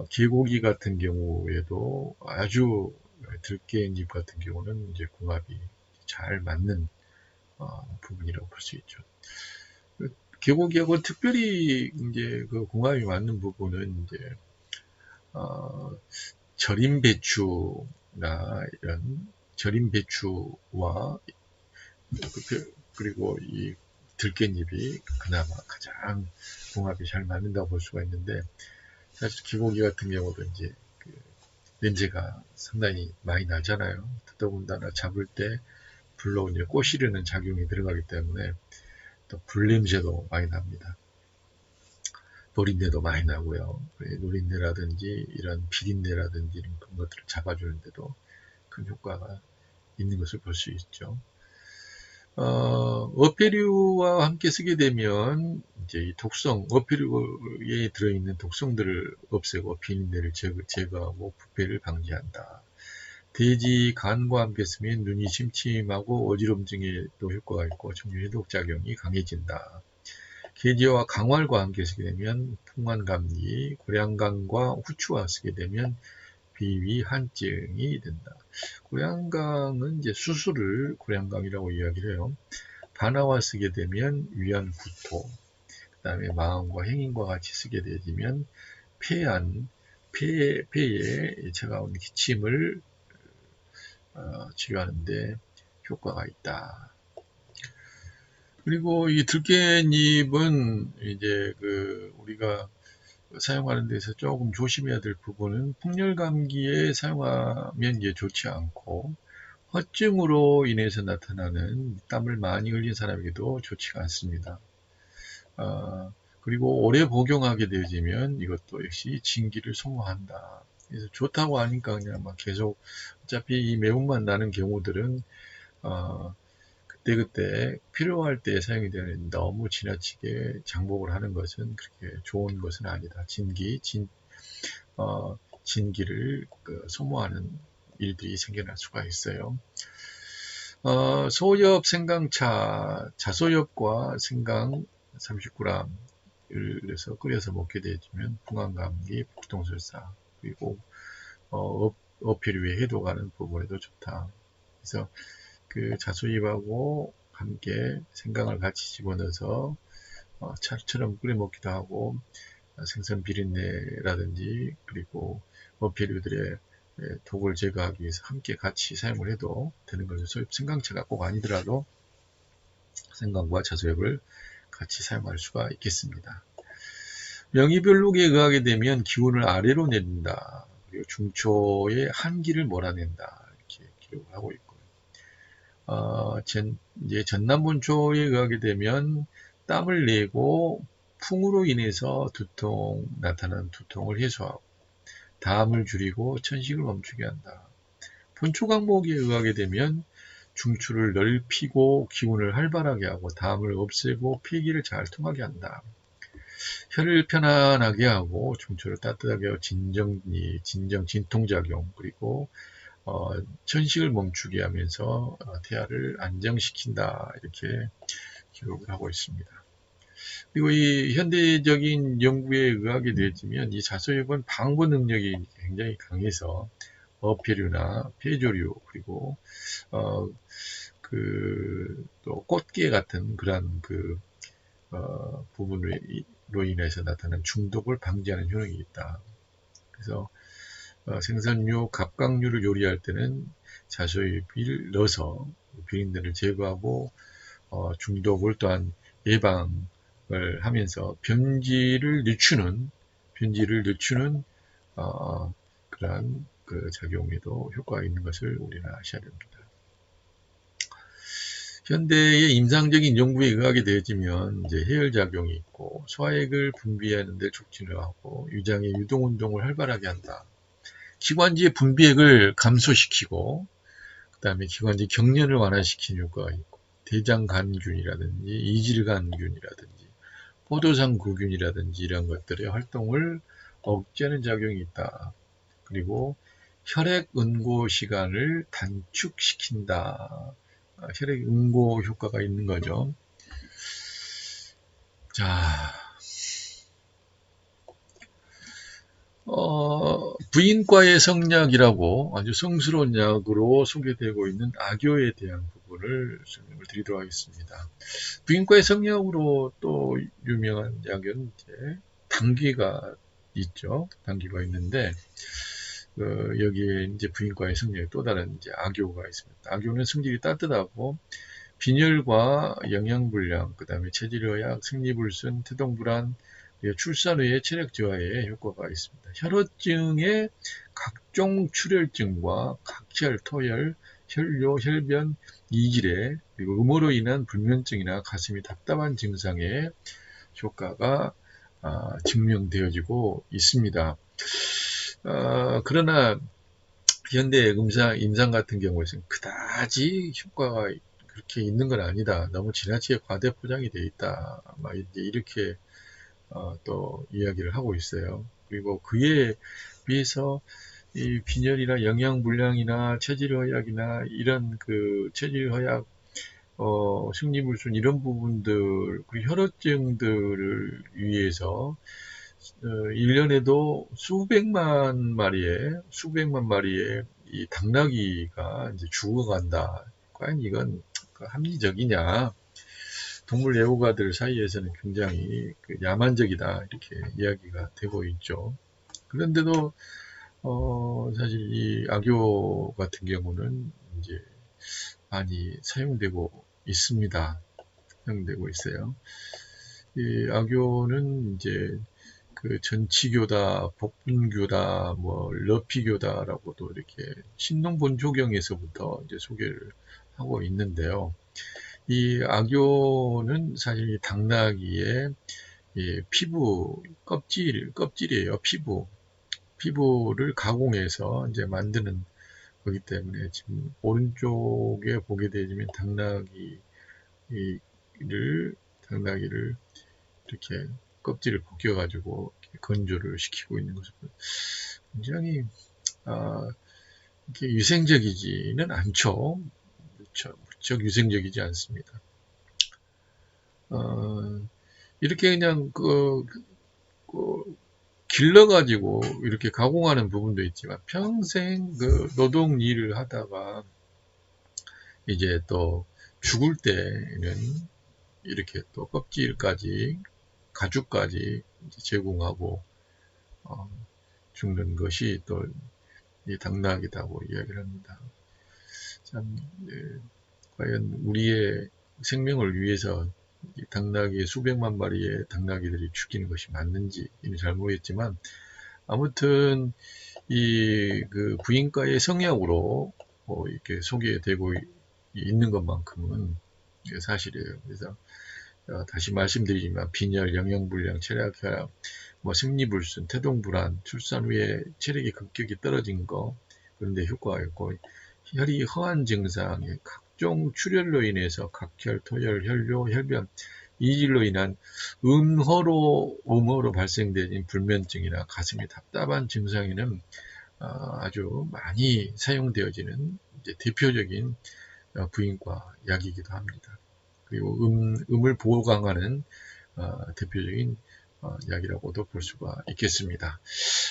개고기 같은 경우에도 아주 들깨잎 같은 경우는 이제 궁합이 잘 맞는 부분이라고 볼 수 있죠. 개고기하고 특별히 이제 그 궁합이 맞는 부분은 이제 절임 배추나 이런 절임 배추와 그리고 이 들깻잎이 그나마 가장 궁합이 잘 맞는다고 볼 수가 있는데 사실 기고기 같은 경우도 이제 냄새가 상당히 많이 나잖아요. 더더군다나 잡을 때 불로 이제 꼬시르는 작용이 들어가기 때문에 또 불냄새도 많이 납니다. 노린내도 많이 나고요. 노린내라든지 이런 비린내라든지 이런 것들을 잡아주는데도 큰 효과가 있는 것을 볼 수 있죠. 어패류와 함께 쓰게 되면 이제 이 어패류에 들어있는 독성들을 없애고 비린내를 제거하고 부패를 방지한다. 돼지 간과 함께 쓰면 눈이 침침하고 어지럼증에도 효과가 있고 정류해독 작용이 강해진다. 계지와 강활과 함께 쓰게 되면 풍환감기, 고량강과 후추와 쓰게 되면 비위 한증이 된다. 고량강은 이제 수술을 고량강이라고 이야기를 해요. 반화와 쓰게 되면 위안 구토, 그 다음에 마음과 행인과 같이 쓰게 되면 폐에 차가운 기침을 치료하는데 효과가 있다. 그리고 이 들깻잎은 이제 우리가 사용하는 데서 조금 조심해야 될 부분은 풍열 감기에 사용하면 이게 좋지 않고 허증으로 인해서 나타나는 땀을 많이 흘린 사람에게도 좋지가 않습니다. 그리고 오래 복용하게 되어지면 이것도 역시 진기를 소모한다. 그래서 좋다고 하니까 그냥 막 계속 어차피 이 매운맛 나는 경우들은 그때그때 필요할 때 사용이 되는 너무 지나치게 장복을 하는 것은 그렇게 좋은 것은 아니다. 진기를 소모하는 일들이 생겨날 수가 있어요. 소엽 생강차, 자소엽과 생강 30g을 해서 끓여서 먹게 되면 풍한감기, 복통설사, 그리고 어패류의 해독하는 부분에도 좋다. 그래서 그 자소엽하고 함께 생강을 같이 집어넣어서 차처럼 끓여 먹기도 하고, 생선 비린내라든지 그리고 어패류들의 독을 제거하기 위해서 함께 같이 사용을 해도 되는 거죠. 소엽 생강차가 꼭 아니더라도 생강과 자소엽을 같이 사용할 수가 있겠습니다. 명의별록에 의하게 되면 기운을 아래로 내린다. 그리고 중초의 한기를 몰아낸다. 이렇게 기록을 하고 있고요. 이제 전남본초에 의하게 되면 땀을 내고 풍으로 인해서 나타나는 두통을 해소하고 담을 줄이고 천식을 멈추게 한다. 본초강목에 의하게 되면 중추를 넓히고 기운을 활발하게 하고 담을 없애고 폐기를 잘 통하게 한다. 혀를 편안하게 하고 중추를 따뜻하게 하고 진통작용 그리고 천식을 멈추게 하면서 태아를 안정시킨다. 이렇게 기록을 하고 있습니다. 그리고 이 현대적인 연구에 의하게 되면 이 자소엽은 방부 능력이 굉장히 강해서 어패류나 폐조류 그리고 또 꽃게 같은 그런 부분으로 인해서 나타나는 중독을 방지하는 효능이 있다. 그래서 생선류, 갑각류를 요리할 때는 자소엽을 넣어서 비린내를 제거하고 중독을 또한 예방을 하면서 변질을 늦추는 그러한 그 작용에도 효과가 있는 것을 우리는 아셔야 됩니다. 현대의 임상적인 연구에 의하게 되어지면 이제 해열작용이 있고 소화액을 분비하는 데 촉진을 하고 위장의 유동운동을 활발하게 한다. 기관지의 분비액을 감소시키고 그 다음에 기관지 경련을 완화시키는 효과가 있고 대장간균이라든지 이질간균이라든지 포도상구균이라든지 이런 것들의 활동을 억제하는 작용이 있다. 그리고 혈액 응고 시간을 단축시킨다. 혈액 응고 효과가 있는 거죠. 자, 부인과의 성약이라고 아주 성스러운 약으로 소개되고 있는 악교에 대한 부분을 설명을 드리도록 하겠습니다. 부인과의 성약으로 또 유명한 약은 이제 당귀가 있죠. 당귀가 있는데 여기에 이제 부인과의 성약에 또 다른 이제 악교가 있습니다. 악교는 성질이 따뜻하고 빈혈과 영양불량, 그 다음에 체질의학, 생리불순, 태동불안, 출산 후에 체력 저하에 효과가 있습니다. 혈어증의 각종 출혈증과 각혈, 토혈, 혈뇨, 혈변, 이질에 그리고 음호로 인한 불면증이나 가슴이 답답한 증상에 효과가 증명되어지고 있습니다. 그러나 현대 임상 같은 경우에는 그다지 효과가 그렇게 있는 건 아니다. 너무 지나치게 과대 포장이 돼 있다. 막 이제 이렇게 또 이야기를 하고 있어요. 그리고 그에 비해서 이 빈혈이나 영양불량이나 체질허약이나 이런 그 체질허약, 승리불순 이런 부분들, 그리고 혈어증들을 위해서 1년에도 수백만 마리의 이 당나귀가 이제 죽어간다. 과연 이건 합리적이냐? 동물 애호가들 사이에서는 굉장히 야만적이다 이렇게 이야기가 되고 있죠. 그런데도 사실 이 악교 같은 경우는 이제 많이 사용되고 있습니다. 사용되고 있어요. 이 악교는 이제 그 전치교다, 복분교다, 뭐 러피교다라고도 이렇게 신농본조경에서부터 이제 소개를 하고 있는데요. 이 악교는 사실 당나귀의 피부 껍질이에요. 피부를 가공해서 이제 만드는 거기 때문에 지금 오른쪽에 보게 되면 당나귀를 이렇게 껍질을 벗겨가지고 건조를 시키고 있는 것을 굉장히 이렇게 위생적이지는 않죠. 무척 위생적이지 않습니다. 이렇게 그냥 길러가지고 이렇게 가공하는 부분도 있지만 평생 그 노동 일을 하다가 이제 또 죽을 때는 이렇게 또 껍질까지 가죽까지 제공하고 죽는 것이 또 이 당나귀다고 이야기를 합니다. 참 과연 우리의 생명을 위해서 당나귀 수백만 마리의 당나귀들이 죽이는 것이 맞는지 잘 모르겠지만 아무튼 이 그 부인과의 성향으로 이렇게 소개되고 있는 것만큼은 사실이에요. 그래서 다시 말씀드리지만 빈혈, 영양불량, 체력 혈압, 생리불순, 태동불안, 출산 후에 체력이 급격히 떨어진 거 그런데 효과가 있고 혈이 허한 증상에 각종 출혈로 인해서 각혈, 토혈, 혈뇨, 혈변, 이질로 인한 음허로 발생된 불면증이나 가슴이 답답한 증상에는 아주 많이 사용되어지는 대표적인 부인과 약이기도 합니다. 그리고 음을 보강하는 대표적인 약이라고도 볼 수가 있겠습니다.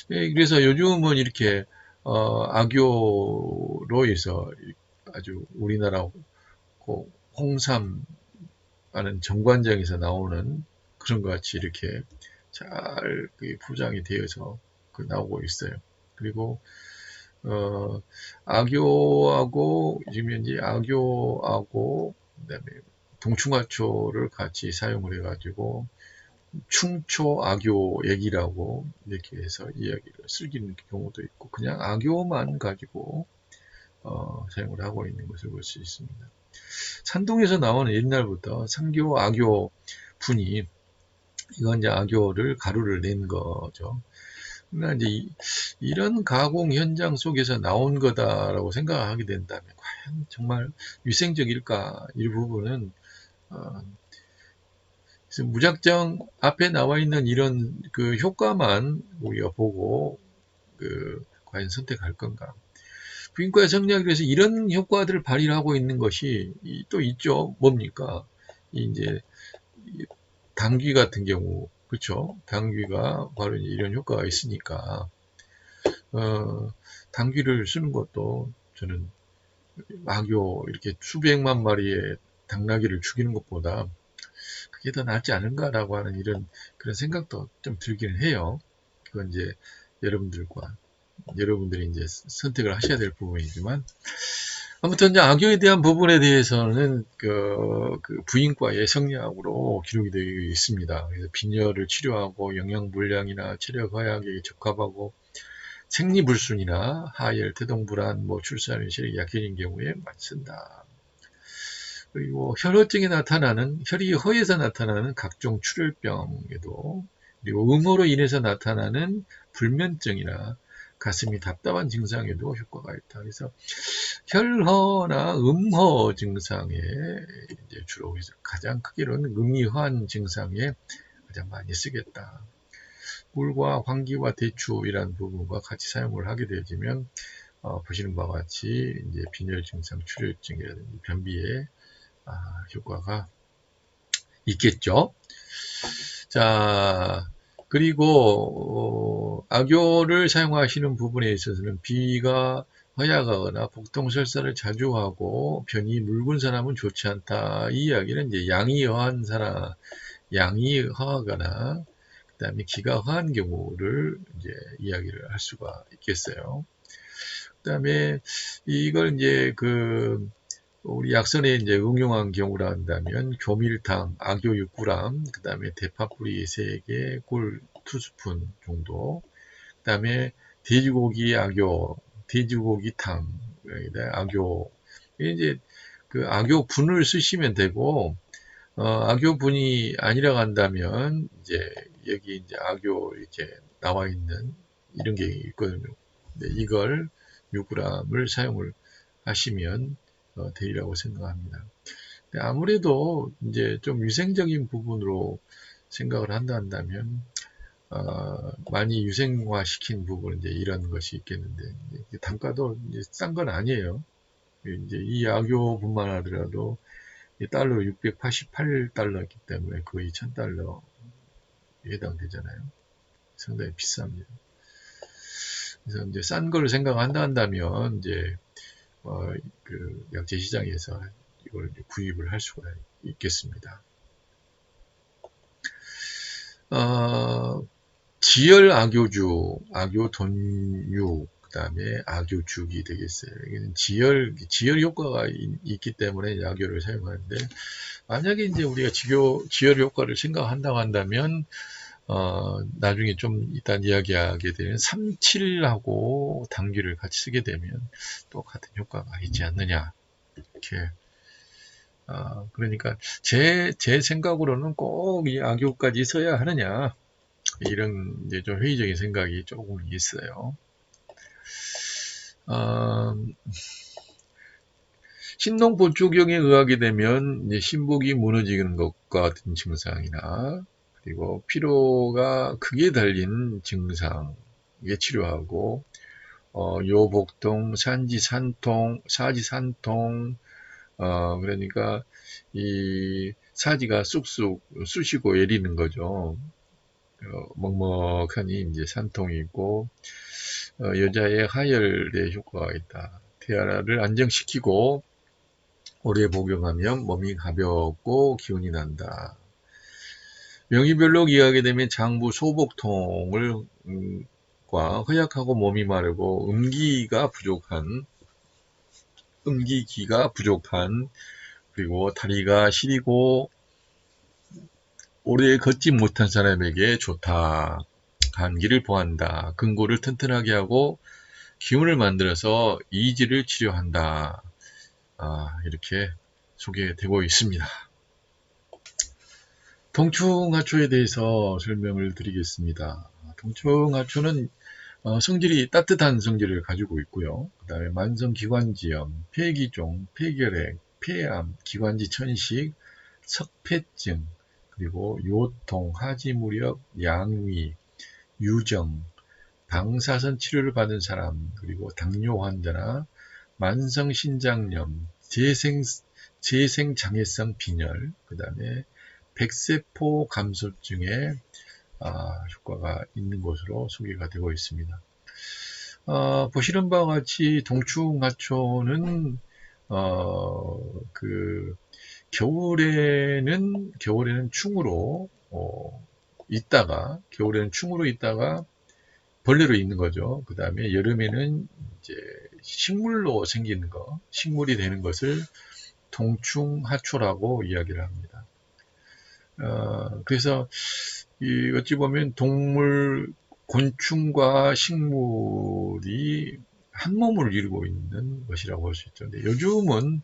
그래서 요즘은 이렇게 악교로 해서 아주 우리나라 홍삼 하는 정관장에서 나오는 그런 것 같이 이렇게 잘 포장이 되어서 나오고 있어요. 그리고 악교하고 지금 현재 악교하고 그다음에 동충하초를 같이 사용을 해가지고 충초 악교액이라고 이렇게 해서 이야기를 쓰기는 경우도 있고 그냥 악교만 가지고 사용을 하고 있는 것을 볼 수 있습니다. 산동에서 나오는 옛날부터 상교 악교 분이 이건 이제 악교를 가루를 낸 거죠. 그러니까 이제 이런 가공 현장 속에서 나온 거다라고 생각하게 된다면 과연 정말 위생적일까 이 부분은 그래서 무작정 앞에 나와 있는 이런 그 효과만 우리가 보고 과연 선택할 건가? 부인과의 성리학에 대해서 이런 효과들을 발휘하고 있는 것이 또 있죠. 뭡니까? 이제 당귀 같은 경우, 그렇죠? 당귀가 바로 이런 효과가 있으니까 당귀를 쓰는 것도 저는 악교 이렇게 수백만 마리의 당나귀를 죽이는 것보다 그게 더 낫지 않은가라고 하는 이런 그런 생각도 좀 들기는 해요. 그건 이제 여러분들이 이제 선택을 하셔야 될 부분이지만 아무튼 이제 악교에 대한 부분에 대해서는 그 부인과의 성리학으로 기록이 되어 있습니다. 그래서 빈혈을 치료하고 영양불량이나 체력 허약에 적합하고 생리불순이나 하열, 태동불안, 출산의 시력이 약해진 경우에 많이 쓴다. 그리고 혈허증에 나타나는 혈이 허해서 나타나는 각종 출혈병에도 그리고 음호로 인해서 나타나는 불면증이나 가슴이 답답한 증상에도 효과가 있다. 그래서 혈허나 음허 증상에 이제 주로 가장 크게로는 음이환 증상에 가장 많이 쓰겠다. 꿀과 황기와 대추이라는 부분과 같이 사용을 하게 되어지면 보시는 바와 같이 이제 빈혈 증상, 출혈증이라든지 변비에 효과가 있겠죠. 자, 그리고 악교를 사용하시는 부분에 있어서는 비가 허약하거나 복통설사를 자주 하고 변이 묽은 사람은 좋지 않다. 이 이야기는 이제 양이 허하거나 그다음에 기가 허한 경우를 이제 이야기를 할 수가 있겠어요. 그다음에 이걸 이제 우리 약선에 이제 응용한 경우라 한다면 교밀탕, 악교 6g, 그 다음에 대파뿌리 3개, 꿀 2스푼 정도, 그 다음에 돼지고기 악교, 돼지고기탕, 악교, 이제 악교분을 쓰시면 되고, 악교분이 아니라 한다면 이제 여기 이제 악교 이렇게 나와 있는 이런 게 있거든요. 이걸 6g을 사용을 하시면 되리라고 생각합니다. 아무래도 이제 좀 위생적인 부분으로 생각을 한다면 많이 유생화 시킨 부분 이제 이런 것이 있겠는데 단가도 싼 건 아니에요. 이제 이 악요뿐만 하더라도 달러 688달러이기 때문에 거의 1000달러에 해당되잖아요. 상당히 비쌉니다. 그래서 이제 싼 걸 생각한다면 이제 그 약재 시장에서 이걸 구입을 할 수가 있겠습니다. 지열 악요주, 악요돈유, 그 다음에 악요죽이 되겠어요. 이는 지열 효과가 있기 때문에 약효를 사용하는데, 만약에 이제 우리가 지열 효과를 생각한다고 한다면, 나중에 좀 일단 이야기하게 되면 37하고 당귀를 같이 쓰게 되면 똑같은 효과가 있지 않느냐. 이렇게. 그러니까 제 생각으로는 꼭 이 악효까지 써야 하느냐. 이런 이제 좀 회의적인 생각이 조금 있어요. 신농보충경에 의하게 되면 이제 신복이 무너지는 것과 같은 증상이나 그리고 피로가 크게 달린 증상에 치료하고 요복통, 사지산통, 그러니까 이 사지가 쑥쑥 쑤시고 애리는 거죠. 먹먹하니 이제 산통이 있고 여자의 하열에 효과가 있다. 태아를 안정시키고 오래 복용하면 몸이 가볍고 기운이 난다. 명의별로 이해하게 되면 장부 소복통을 과 허약하고 몸이 마르고 음기기가 부족한 그리고 다리가 시리고 오래 걷지 못한 사람에게 좋다. 감기를 보한다. 근골을 튼튼하게 하고 기운을 만들어서 이지를 치료한다. 이렇게 소개되고 있습니다. 동충하초에 대해서 설명을 드리겠습니다. 동충하초는 성질이 따뜻한 성질을 가지고 있고요. 그 다음에 만성기관지염, 폐기종, 폐결핵, 폐암, 기관지 천식, 석폐증, 그리고 요통, 하지무력, 양위, 유정, 방사선 치료를 받은 사람, 그리고 당뇨 환자나 만성신장염, 재생장애성 빈혈, 그 다음에 백세포 감소증에 효과가 있는 것으로 소개가 되고 있습니다. 보시는 바와 같이 동충하초는 겨울에는 충으로 있다가 벌레로 있는 거죠. 그 다음에 여름에는 이제 식물로 생기는 거, 식물이 되는 것을 동충하초라고 이야기를 합니다. 그래서 어찌 보면 곤충과 식물이 한 몸을 이루고 있는 것이라고 볼 수 있죠. 근데 요즘은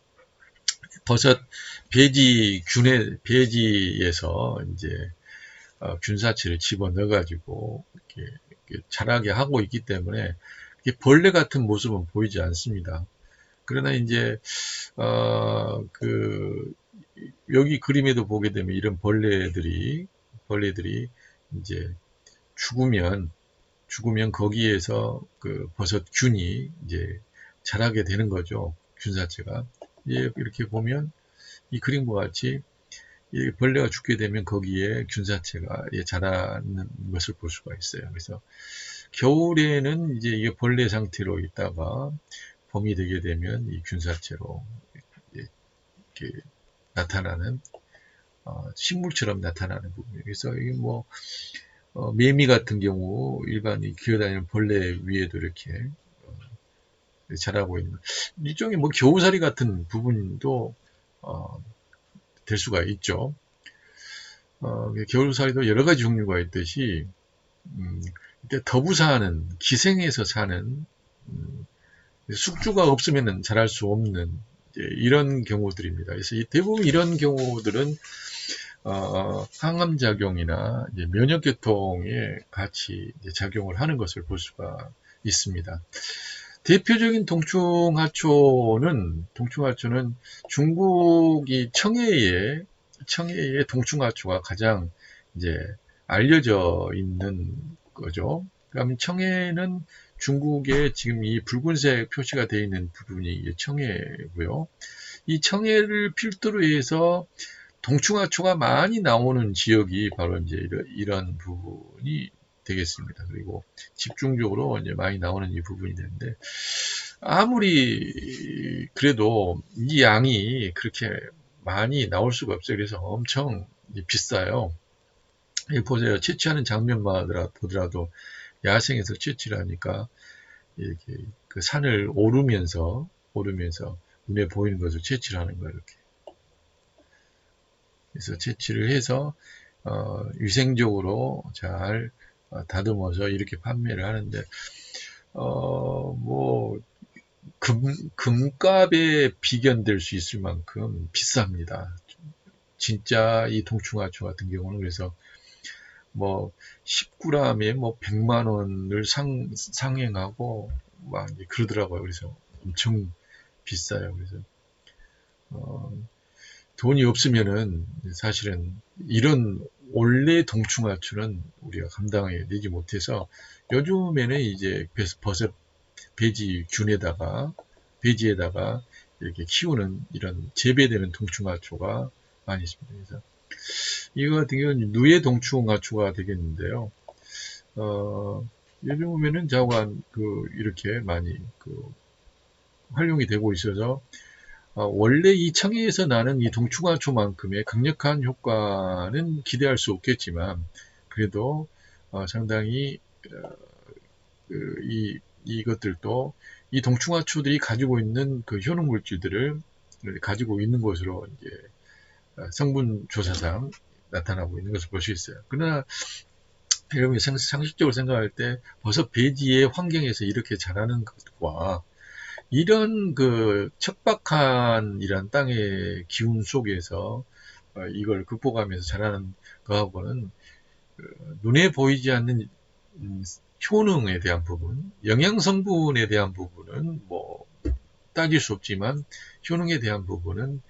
버섯 배지에서 이제 균사체를 집어넣어 가지고 이렇게 자라게 하고 있기 때문에 벌레 같은 모습은 보이지 않습니다. 그러나 이제 여기 그림에도 보게 되면 이런 벌레들이 이제 죽으면 거기에서 그 버섯균이 이제 자라게 되는 거죠. 균사체가. 이렇게 보면 이 그림과 같이 이 벌레가 죽게 되면 거기에 균사체가 자라는 것을 볼 수가 있어요. 그래서 겨울에는 이제 이게 벌레 상태로 있다가 봄이 되게 되면 이 균사체로 이렇게 나타나는 식물처럼 나타나는 부분이에요. 그래서 이게 뭐 매미 같은 경우 일반 기어다니는 벌레 위에도 이렇게 자라고 있는 일종의 뭐 겨우살이 같은 부분도 될 수가 있죠. 겨우살이도 여러 가지 종류가 있듯이 더부 사는 기생해서 사는 숙주가 없으면 자랄 수 없는 이런 경우들입니다. 그래서 대부분 이런 경우들은 항암작용이나 면역계통에 같이 작용을 하는 것을 볼 수가 있습니다. 대표적인 동충하초는 중국이 청해의 동충하초가 가장 이제 알려져 있는 거죠. 그러면 청해는 중국에 지금 이 붉은색 표시가 되어 있는 부분이 청해고요. 이 청해를 필두로 해서 동충하초가 많이 나오는 지역이 바로 이제 이런 부분이 되겠습니다. 그리고 집중적으로 이제 많이 나오는 이 부분이 되는데, 아무리 그래도 이 양이 그렇게 많이 나올 수가 없어요. 그래서 엄청 비싸요. 여기 보세요. 채취하는 장면만 보더라도 야생에서 채취를 하니까 이렇게 그 산을 오르면서 눈에 보이는 것을 채취를 하는 거예요. 이렇게. 그래서 채취를 해서 위생적으로 잘 다듬어서 이렇게 판매를 하는데, 뭐 금값에 비견될 수 있을 만큼 비쌉니다. 진짜 이 동충하초 같은 경우는 그래서 뭐 10g에 뭐 100만 원을 상행하고 막 그러더라고요. 그래서 엄청 비싸요. 그래서 어, 돈이 없으면은 사실은 이런 원래 동충하초는 우리가 감당해내지 못해서 요즘에는 이제 버섯 배지에다가 이렇게 키우는 이런 재배되는 동충하초가 많이 있습니다. 그래서 이거 같은 경우는 누에 동충하초가 되겠는데요. 요즘에는 자관 이렇게 많이 활용이 되고 있어서 원래 이 청해에서 나는 이 동충하초만큼의 강력한 효과는 기대할 수 없겠지만 그래도 상당히 이것들도 이 동충하초들이 가지고 있는 그 효능 물질들을 가지고 있는 것으로 이제 성분 조사상 나타나고 있는 것을 볼 수 있어요. 그러나 여러분이 상식적으로 생각할 때 버섯 배지의 환경에서 이렇게 자라는 것과 이런 그 척박한 이런 땅의 기운 속에서 이걸 극복하면서 자라는 거하고는 눈에 보이지 않는 효능에 대한 부분, 영양 성분에 대한 부분은 뭐 따질 수 없지만 효능에 대한 부분은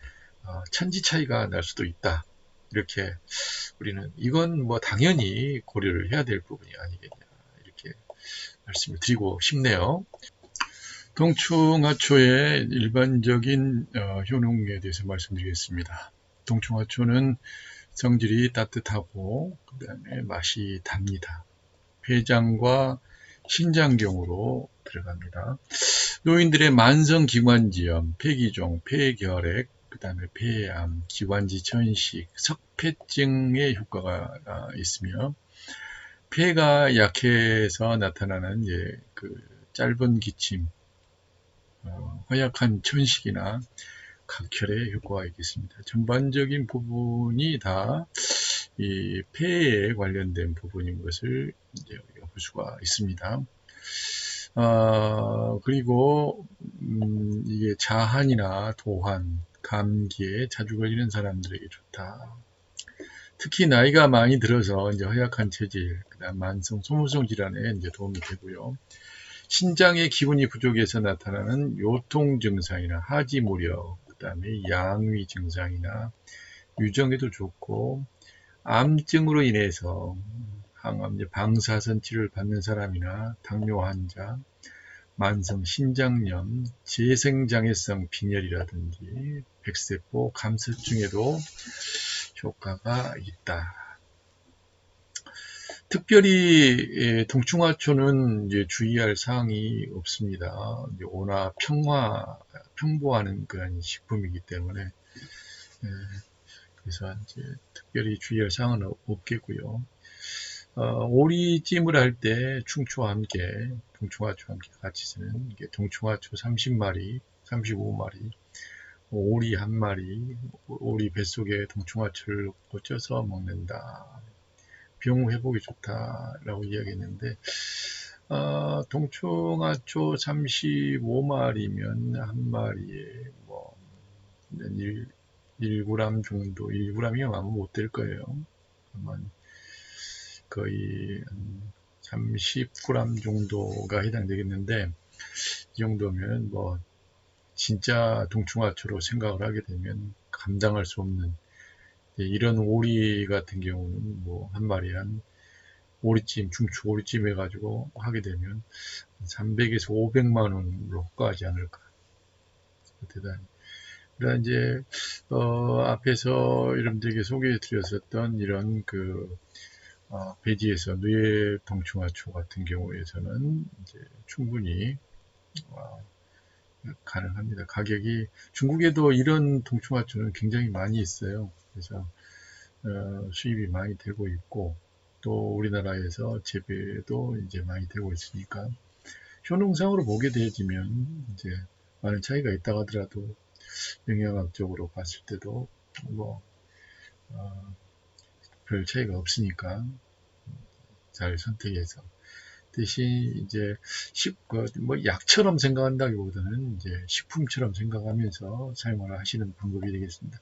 천지 차이가 날 수도 있다. 이렇게 우리는 이건 뭐 당연히 고려를 해야 될 부분이 아니겠냐 이렇게 말씀을 드리고 싶네요. 동충하초의 일반적인 효능에 대해서 말씀드리겠습니다. 동충하초는 성질이 따뜻하고 그 다음에 맛이 답니다. 폐장과 신장경으로 들어갑니다. 노인들의 만성기관지염, 폐기종, 폐결핵, 그 다음에 폐암, 기관지 천식, 석패증의 효과가 있으며 폐가 약해서 나타나는 그 짧은 기침, 허약한 천식이나 각혈의 효과가 있겠습니다. 전반적인 부분이 다 이 폐에 관련된 부분인 것을 이제 우리가 볼 수가 있습니다. 그리고 이게 자한이나 도한, 감기에 자주 걸리는 사람들에게 좋다. 특히 나이가 많이 들어서 이제 허약한 체질, 그다음 만성 소모성 질환에 이제 도움이 되고요. 신장의 기운이 부족해서 나타나는 요통 증상이나 하지무력, 그다음에 양위 증상이나 유정에도 좋고 암증으로 인해서 항암, 방사선 치료를 받는 사람이나 당뇨 환자, 만성 신장염, 재생장애성 빈혈이라든지 백세포 감소증에도 효과가 있다. 특별히 동충하초는 이제 주의할 사항이 없습니다. 이제 워낙 평보하는 그런 식품이기 때문에 그래서 이제 특별히 주의할 사항은 없겠고요. 오리찜을 할 때 충초와 함께 동충하초와 함께 같이 쓰는 동충하초 30마리, 35마리, 오리 1마리, 오리 뱃속에 동충하초를 꽂혀서 먹는다. 병 회복이 좋다라고 이야기했는데 동충하초 35마리면 한 마리에 뭐 1g 정도, 1g이면 아마 못 될 거예요. 아마 거의 30g 정도가 해당되겠는데 이 정도면 뭐 진짜 동충하초로 생각을 하게 되면 감당할 수 없는 이런 오리 같은 경우는 뭐 한 마리에 한 오리찜, 중추 오리찜 해가지고 하게 되면 300에서 500만 원으로 호가하지 않을까. 대단히. 그러나 이제 앞에서 여러분들에게 소개해 드렸었던 이런 배지에서 뇌 동충하초 같은 경우에서는 이제 충분히 어, 가능합니다. 가격이 중국에도 이런 동충하초는 굉장히 많이 있어요. 그래서 수입이 많이 되고 있고 또 우리나라에서 재배도 이제 많이 되고 있으니까 효능상으로 보게 되지면 이제 많은 차이가 있다고 하더라도 영양학적으로 봤을 때도 뭐 별 차이가 없으니까 잘 선택해서 대신 이제 뭐 약처럼 생각한다기보다는 이제 식품처럼 생각하면서 사용을 하시는 방법이 되겠습니다.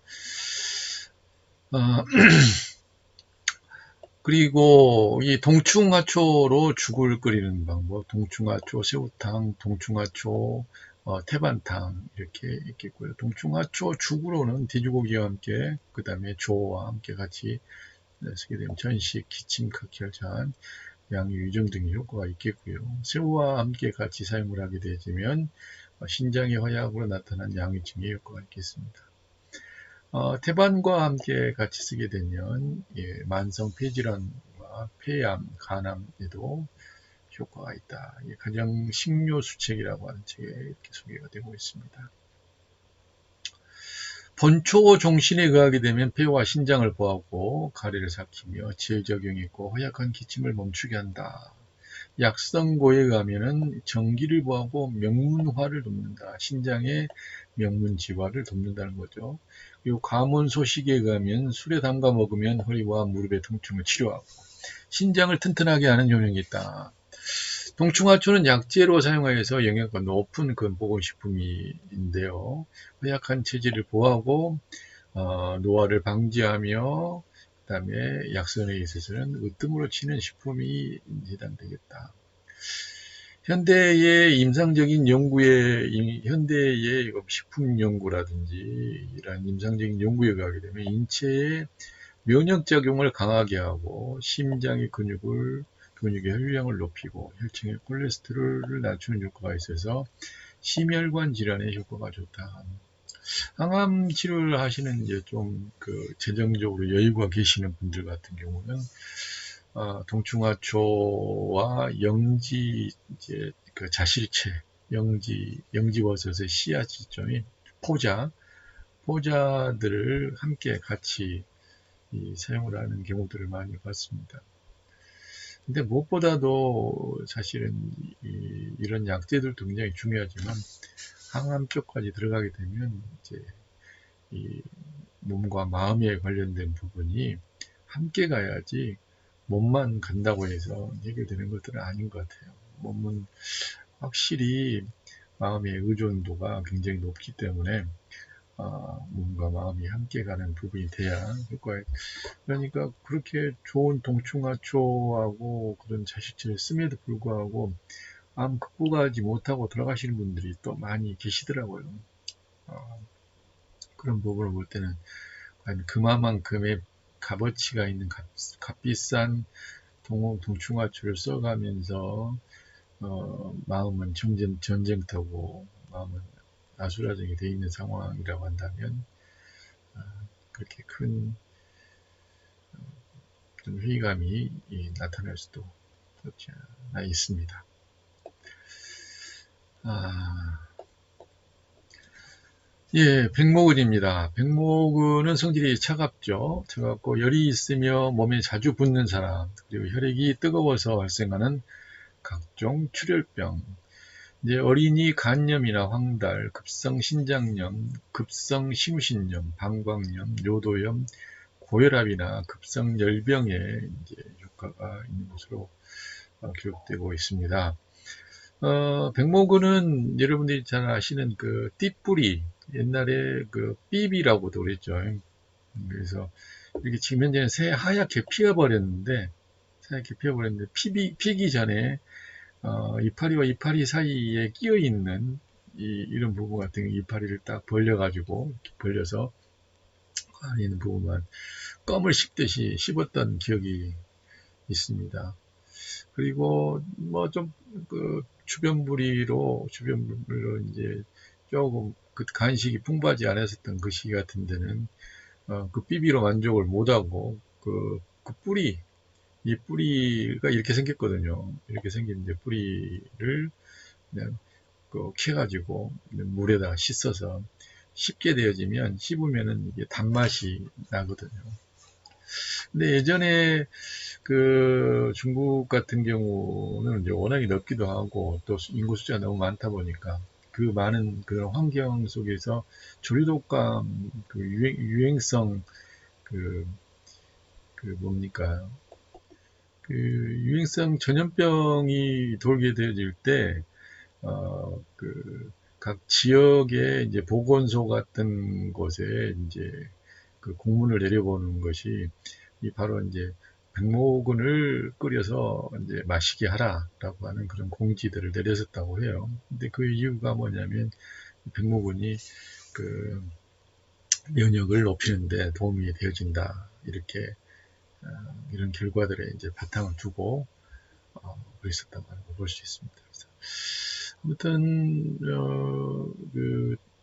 그리고 이 동충하초로 죽을 끓이는 방법, 동충하초 새우탕, 동충하초 태반탕 이렇게 있겠고요. 동충하초 죽으로는 돼지고기와 함께 그 다음에 조와 함께 같이 쓰게 되면 전식, 기침, 각혈잔, 양유유증 등의 효과가 있겠고요. 새우와 함께 같이 사용을 하게 되면 신장의 허약으로 나타난 양유증의 효과가 있겠습니다. 태반과 함께 같이 쓰게 되면 만성 폐질환과 폐암, 간암에도 효과가 있다. 가정 식료수책이라고 하는 책에 이렇게 소개가 되고 있습니다. 본초 종신에 의하게 되면 폐와 신장을 보호하고 가래를 삭히며 지혈작용이 있고 허약한 기침을 멈추게 한다. 약성고에 의하면 정기를 보호하고 명문화를 돕는다. 신장의 명문지화를 돕는다는 거죠. 그리고 가문소식에 의하면 술에 담가 먹으면 허리와 무릎의 통증을 치료하고 신장을 튼튼하게 하는 효능이 있다. 동충하초는 약재로 사용하여서 영양가 높은 보건식품인데요. 허약한 체질을 보호하고 노화를 방지하며 그 다음에 약선에 있어서는 으뜸으로 치는 식품이 해당되겠다. 현대의 임상적인 연구에 현대의 식품 연구라든지 이런 임상적인 연구에 가게 되면 인체의 면역작용을 강하게 하고 심장의 근육의 혈량을 높이고 혈청의 콜레스테롤을 낮추는 효과가 있어서 심혈관 질환에 효과가 좋다. 항암 치료를 하시는 이제 좀 재정적으로 여유가 계시는 분들 같은 경우는 동충하초와 영지 이제 자실체, 영지버섯의 씨앗이죠. 포자들을 함께 같이 사용을 하는 경우들을 많이 봤습니다. 근데 무엇보다도 사실은 이런 약재들도 굉장히 중요하지만 항암 쪽까지 들어가게 되면 이제 이 몸과 마음에 관련된 부분이 함께 가야지 몸만 간다고 해서 해결되는 것들은 아닌 것 같아요. 몸은 확실히 마음의 의존도가 굉장히 높기 때문에 몸과 마음이 함께 가는 부분이 돼야 효과에 그러니까 그렇게 좋은 동충하초하고 그런 자식체를 씀에도 불구하고 암 극복하지 못하고 돌아가시는 분들이 또 많이 계시더라고요. 그런 부분을 볼 때는 과연 그만큼의 값어치가 있는 값비싼 동충하초를 써가면서 마음은 전쟁터고 마음은 아수라장이 되어 있는 상황이라고 한다면 그렇게 큰 회의감이 나타날 수도 없지 않아 있습니다. 예, 백목은입니다. 백목은은 성질이 차갑죠. 차갑고 열이 있으며 몸에 자주 붓는 사람, 그리고 혈액이 뜨거워서 발생하는 각종 출혈병, 이제 어린이 간염이나 황달, 급성 신장염, 급성 심신염, 방광염, 요도염, 고혈압이나 급성 열병에 이제 효과가 있는 것으로 기록되고 있습니다. 백목은은 여러분들이 잘 아시는 띠뿌리, 옛날에 삐비라고도 그랬죠. 그래서 이렇게 지금 현재는 하얗게 피어버렸는데, 피기 전에 이파리와 이파리 사이에 끼어 있는 이런 부분 같은 경우 이파리를 딱 벌려가지고 벌려서 안에 있는 부분만 껌을 씹듯이 씹었던 기억이 있습니다. 그리고 뭐 좀 그 주변부리로 이제 조금 그 간식이 풍부하지 않았었던 그 시기 같은 데는 그 비비로 만족을 못하고 그 뿌리, 이 뿌리가 이렇게 생겼거든요. 이렇게 생긴데 뿌리를 그냥 캐가지고 물에다가 씻어서 씹게 되어지면 씹으면은 이게 단맛이 나거든요. 근데 예전에 그 중국 같은 경우는 이제 워낙에 넓기도 하고 또 인구 숫자가 너무 많다 보니까 그 많은 그런 환경 속에서 조류독감 그 유행성 그, 그 뭡니까 그 유행성 전염병이 돌게 되어질 때 각 지역의 이제 보건소 같은 곳에 이제 그 공문을 내려보는 것이 이 바로 이제 백모근을 끓여서 이제 마시게 하라라고 하는 그런 공지들을 내렸었다고 해요. 근데 그 이유가 뭐냐면 백모근이 그 면역을 높이는데 도움이 되어진다 이렇게 이런 결과들에 이제 바탕을 두고 그랬었다고 볼 수 있습니다. 그래서 아무튼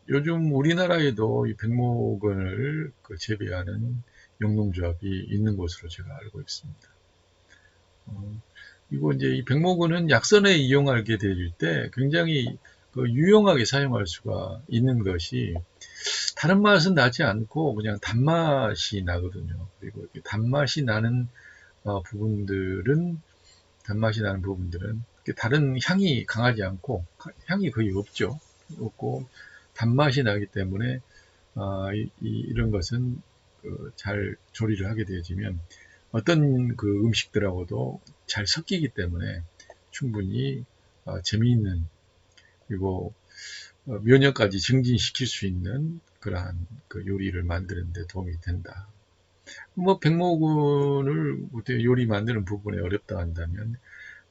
요즘 우리나라에도 이 백목원을 재배하는 영농조합이 있는 것으로 제가 알고 있습니다. 그리고 이제 이 백목원은 약선에 이용하게 될 때 굉장히 유용하게 사용할 수가 있는 것이 다른 맛은 나지 않고 그냥 단맛이 나거든요. 그리고 이렇게 단맛이 나는 부분들은 다른 향이 강하지 않고 향이 거의 없고 단맛이 나기 때문에 이런 것은 잘 조리를 하게 되어지면 어떤 그 음식들하고도 잘 섞이기 때문에 충분히 재미있는 그리고 면역까지 증진시킬 수 있는 그러한 그 요리를 만드는 데 도움이 된다. 뭐 백모군을 요리 만드는 부분에 어렵다 한다면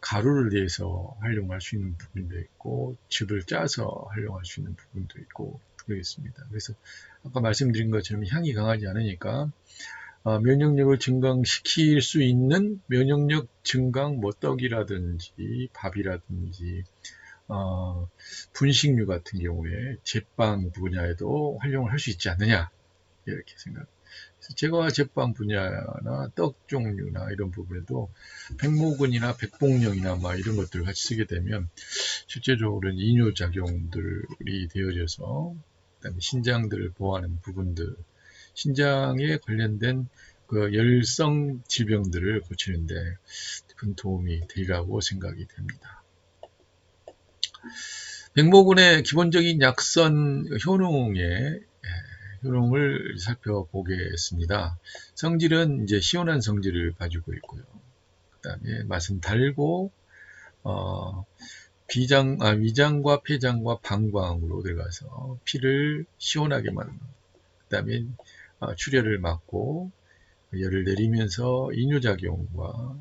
가루를 내서 활용할 수 있는 부분도 있고 즙을 짜서 활용할 수 있는 부분도 있고 그러겠습니다. 그래서 아까 말씀드린 것처럼 향이 강하지 않으니까 면역력을 증강시킬 수 있는 면역력 증강 뭐 떡이라든지 밥이라든지 분식류 같은 경우에 제빵 분야에도 활용을 할 수 있지 않느냐 이렇게 생각합니다. 제과 제빵 분야나 떡 종류나 이런 부분에도 백모근이나 백봉령이나 막 이런 것들을 같이 쓰게 되면 실제적으로는 이뇨작용들이 되어져서 그다음에 신장들을 보호하는 부분들, 신장에 관련된 그 열성 질병들을 고치는데 큰 도움이 되리라고 생각이 됩니다. 백모근의 기본적인 약선 효능을 살펴보겠습니다. 성질은 이제 시원한 성질을 가지고 있고요. 그 다음에 맛은 달고 위장과 폐장과 방광으로 들어가서 피를 시원하게 만드는. 그 다음에 출혈을 막고 열을 내리면서 이뇨작용과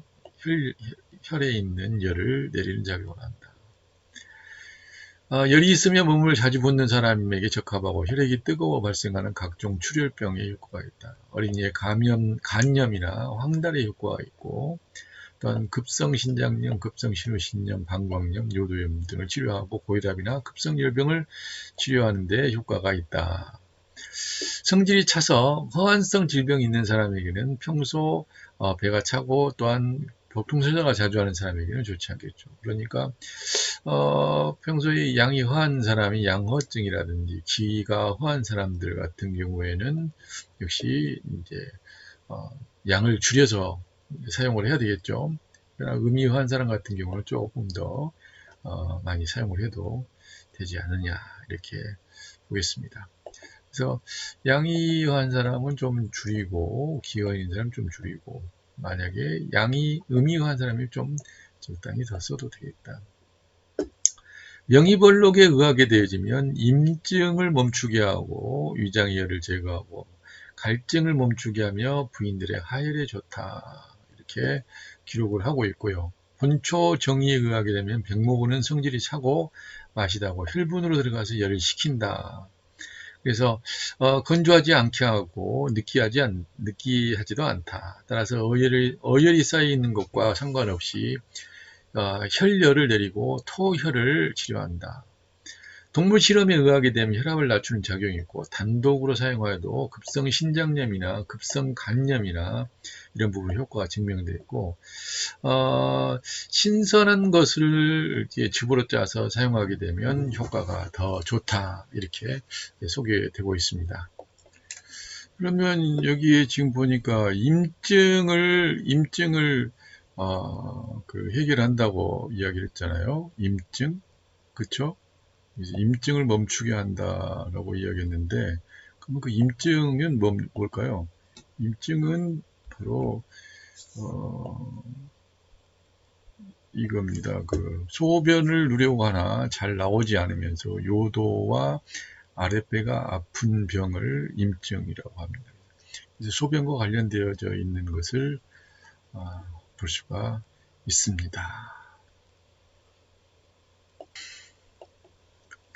혈에 있는 열을 내리는 작용을 한다. 열이 있으면 몸을 자주 붓는 사람에게 적합하고 혈액이 뜨거워 발생하는 각종 출혈병에 효과가 있다. 어린이의 간염이나 황달에 효과가 있고 또한 급성신장염, 급성신우신염, 방광염, 요도염 등을 치료하고 고혈압이나 급성열병을 치료하는 데 효과가 있다. 성질이 차서 허한성 질병이 있는 사람에게는 평소 배가 차고 또한 보통소자가 자주 하는 사람에게는 좋지 않겠죠. 그러니까 평소에 양이 허한 사람이 양허증이라든지 기가 허한 사람들 같은 경우에는 역시 이제 양을 줄여서 사용을 해야 되겠죠. 그러나 음이 허한 사람 같은 경우는 조금 더 많이 사용을 해도 되지 않느냐 이렇게 보겠습니다. 그래서 양이 허한 사람은 좀 줄이고 기가 있는 사람은 좀 줄이고 만약에 음이 허한 사람이 좀 적당히 더 써도 되겠다. 명이벌록에 의하게 되어지면 임증을 멈추게 하고 위장의 열을 제거하고 갈증을 멈추게 하며 부인들의 하혈에 좋다. 이렇게 기록을 하고 있고요. 본초 정의에 의하게 되면 백모근은 성질이 차고 마시다고 혈분으로 들어가서 열을 식힌다. 그래서 건조하지 않게 하고 느끼하지도 않다. 따라서 어혈이 쌓여 있는 것과 상관없이 혈열을 내리고 토혈을 치료한다. 동물 실험에 의하게 되면 혈압을 낮추는 작용이 있고 단독으로 사용하여도 급성 신장염이나 급성 간염이나 이런 부분 효과가 증명되어 있고 신선한 것을 즙으로 짜서 사용하게 되면 효과가 더 좋다 이렇게 소개되고 있습니다. 그러면 여기에 지금 보니까 임증을 해결한다고 이야기를 했잖아요. 임증, 그쵸? 임증을 멈추게 한다라고 이야기했는데, 그러면 그 임증은 뭘까요? 임증은 바로 이겁니다. 그 소변을 누려고 하나 잘 나오지 않으면서 요도와 아랫배가 아픈 병을 임증이라고 합니다. 그래서 소변과 관련되어져 있는 것을 볼 수가 있습니다.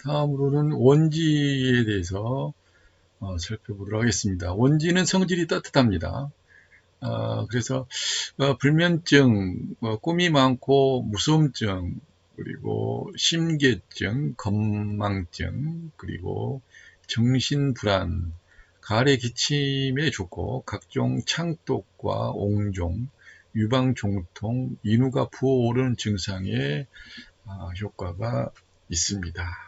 다음으로는 원지에 대해서 살펴보도록 하겠습니다. 원지는 성질이 따뜻합니다. 그래서 불면증, 꿈이 많고 무서움증, 그리고 심계증, 건망증, 그리고 정신불안, 가래 기침에 좋고 각종 창독과 옹종, 유방종통, 인후가 부어오르는 증상에 효과가 있습니다.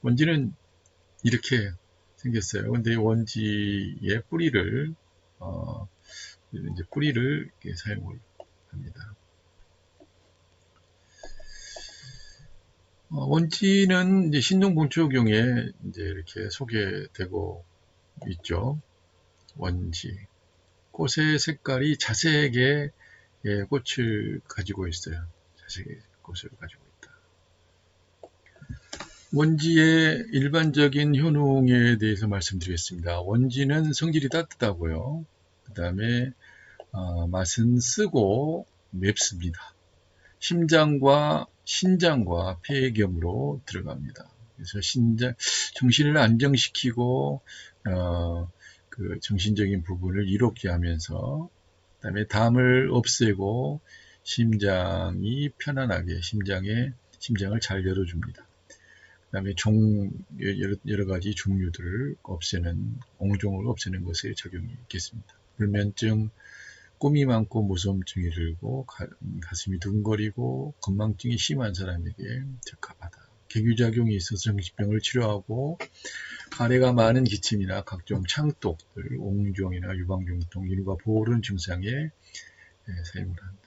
원지는 이렇게 생겼어요. 근데 원지의 뿌리를 이제 뿌리를 이렇게 사용을 합니다. 원지는 이제 신종본초경에 이제 이렇게 소개되고 있죠. 원지. 꽃의 색깔이 자색의 꽃을 가지고 있어요. 자색의 꽃을 가지고 있다. 원지의 일반적인 효능에 대해서 말씀드리겠습니다. 원지는 성질이 따뜻하고요. 그 다음에 맛은 쓰고 맵습니다. 심장과 신장과 폐경으로 들어갑니다. 그래서 정신을 안정시키고 그 정신적인 부분을 이롭게 하면서 그다음에 담을 없애고 심장이 편안하게 심장을 잘 열어줍니다. 그다음에 여러 가지 종류들을 옹종을 없애는 것에 적용이 있겠습니다. 불면증, 꿈이 많고 무서움증이 들고 가슴이 두근거리고 건망증이 심한 사람에게 적합하다. 계규작용이 있어서 정신병을 치료하고 가래가 많은 기침이나 각종 창독들, 옹종이나 유방종통, 인후가 부어오르는 증상에 사용을 한다.